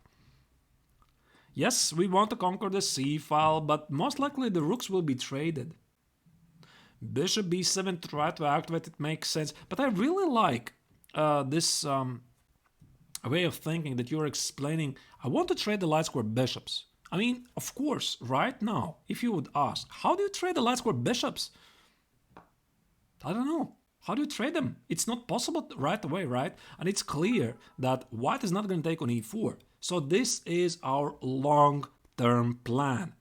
Yes, we want to conquer the c file, but most likely the rooks will be traded. Bishop b7 to try to activate it makes sense, but I really like this way of thinking that you're explaining. I want to trade the light square bishops. I mean, of course, right now, if you would ask, how do you trade the light square bishops? I don't know. How do you trade them? It's not possible right away, right? And it's clear that white is not going to take on e4. So this is our long-term plan.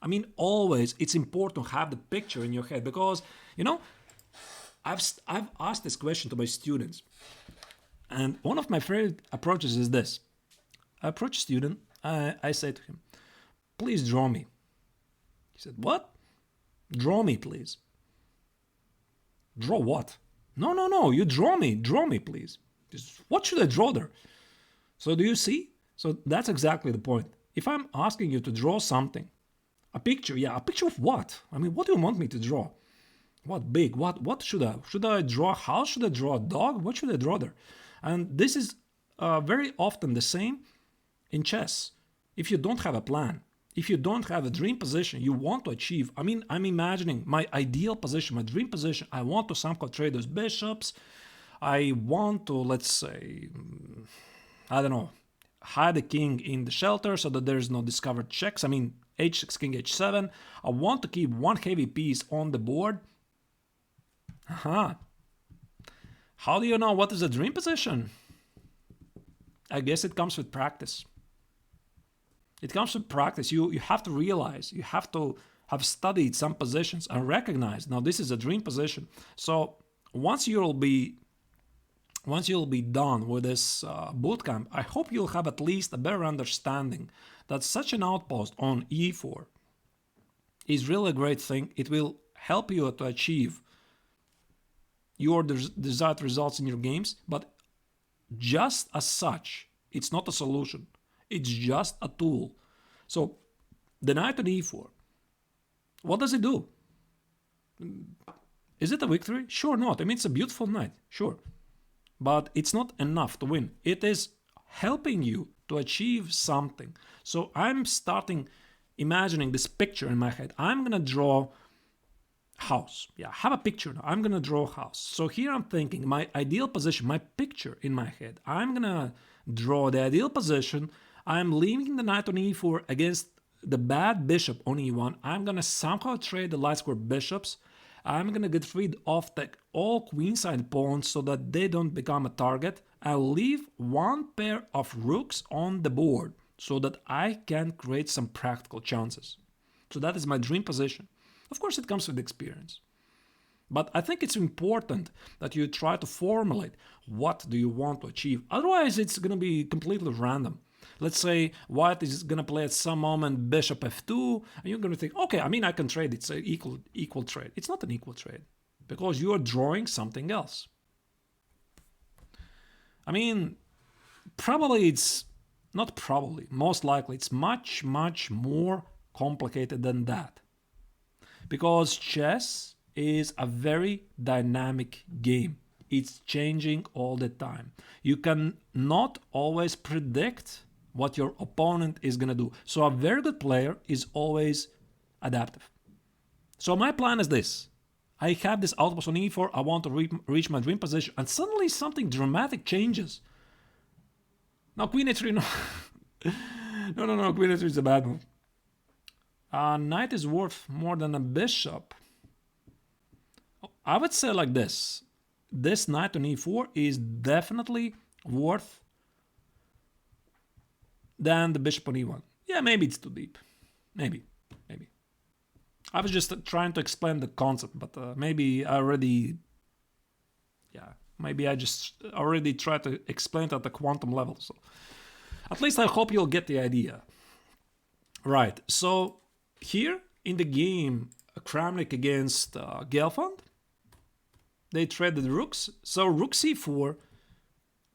I mean, always it's important to have the picture in your head because, you know, I've asked this question to my students. And one of my favorite approaches is this. I approach a student, I say to him, please draw me. He said, what? Draw me, please. Draw what? No, you draw me, please. What should I draw there? So do you see? So that's exactly the point. If I'm asking you to draw something, a picture, yeah, a picture of what? I mean, what do you want me to draw? What big? What should I? Should I draw a house? Should I draw a dog? What should I draw there? And this is very often the same in chess. If you don't have a plan, if you don't have a dream position you want to achieve, I mean, I'm imagining my ideal position, my dream position. I want to somehow trade those bishops. I want to, let's say, I don't know, hide the king in the shelter so that there's no discovered checks. I mean, h6, king h7. I want to keep one heavy piece on the board. How do you know what is a dream position? I guess it comes with practice. It comes with practice. You have to realize, you have to have studied some positions and recognize, now this is a dream position. So once you'll be done with this bootcamp, I hope you'll have at least a better understanding that such an outpost on e4 is really a great thing. It will help you to achieve your desired results in your games, but just as such, it's not a solution. It's just a tool. So the knight on e4, what does it do? Is it a victory? Sure not. I mean, it's a beautiful knight, sure. But it's not enough to win. It is helping you to achieve something. So I'm starting imagining this picture in my head. I'm going to draw house. Yeah, have a picture now. I'm going to draw a house. So here I'm thinking my ideal position, my picture in my head. I'm going to draw the ideal position. I'm leaving the knight on e4 against the bad bishop on e1. I'm going to somehow trade the light square bishops. I'm going to get rid of all queenside pawns so that they don't become a target. I'll leave one pair of rooks on the board so that I can create some practical chances. So that is my dream position. Of course, it comes with experience. But I think it's important that you try to formulate what do you want to achieve. Otherwise, it's going to be completely random. Let's say white is going to play at some moment bishop f2, and you're going to think, okay, I mean, I can trade. It's an equal trade. It's not an equal trade because you're drawing something else. I mean, most likely it's much, much more complicated than that. Because chess is a very dynamic game. It's changing all the time. You can not always predict what your opponent is going to do. So a very good player is always adaptive. So my plan is this. I have this outpost on e4. I want to reach my dream position. And suddenly something dramatic changes. Now queen h3, no. No, queen h3 is a bad move. Knight is worth more than a bishop. I would say like this. This knight on e4 is definitely worth than the bishop on e1. Yeah, maybe it's too deep. Maybe. I was just trying to explain the concept, but maybe I just already tried to explain it at the quantum level. So at least I hope you'll get the idea. Right, so here in the game, Kramnik against Gelfand, they traded rooks. So rook c4,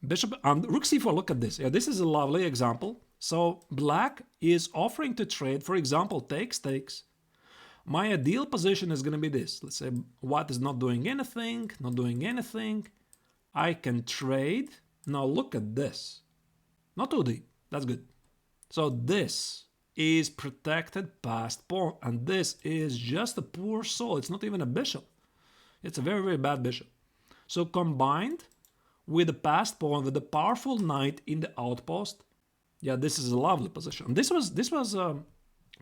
bishop, rook c4, look at this. Yeah, this is a lovely example. So black is offering to trade, for example, takes. My ideal position is going to be this. Let's say white is not doing anything. I can trade. Now look at this. Not too deep. That's good. So this is protected passed pawn, and this is just a poor soul. It's not even a bishop. It's a very, very bad bishop. So combined with the passed pawn, with the powerful knight in the outpost, yeah, this is a lovely position. This was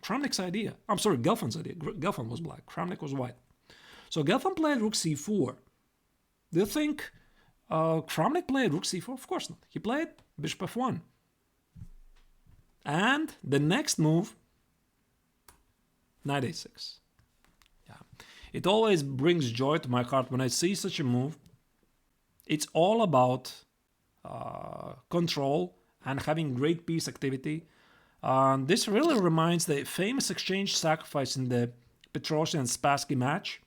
Kramnik's idea. I'm sorry, Gelfand's idea. Gelfand was black. Kramnik was white. So Gelfand played rook c4. Do you think Kramnik played rook c4? Of course not. He played bishop f1. And the next move, knight a6. Yeah, it always brings joy to my heart when I see such a move. It's all about control and having great piece activity. This really reminds the famous exchange sacrifice in the Petrosian and Spassky match,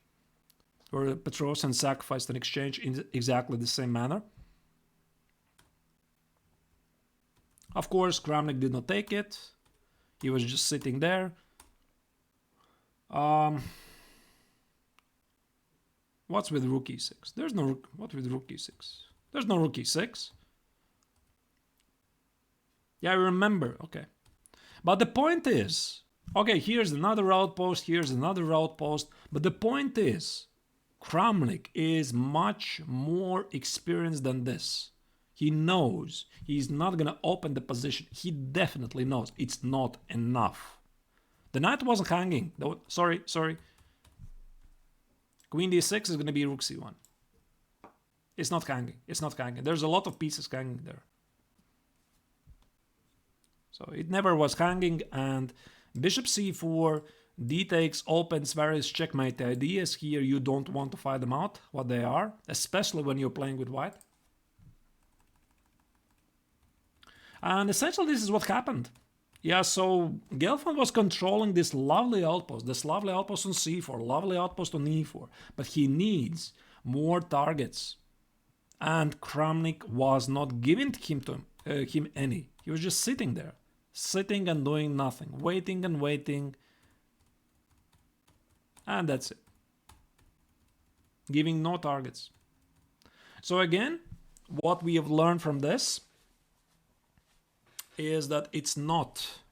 where Petrosian sacrificed an exchange in exactly the same manner. Of course, Kramnik did not take it. He was just sitting there. What's with rook e6? There's no rook. What with rook e6? There's no rook e6. Yeah, I remember. Okay. But the point is, okay, here's another outpost, but the point is, Kramnik is much more experienced than this. He knows he's not going to open the position. He definitely knows it's not enough The knight wasn't hanging. Sorry. Queen d6 is going to be rook c1. It's not hanging. It's not hanging. There's a lot of pieces hanging there. So it never was hanging, and bishop c4, d takes opens various checkmate ideas here. You don't want to find them out, what they are, especially when you're playing with white. And essentially this is what happened. Yeah, so Gelfand was controlling this lovely outpost on c4, lovely outpost on e4, but he needs more targets. And Kramnik was not giving him any. He was just sitting there, sitting and doing nothing, waiting and waiting. And that's it. Giving no targets. So again, what we have learned from this is that it's not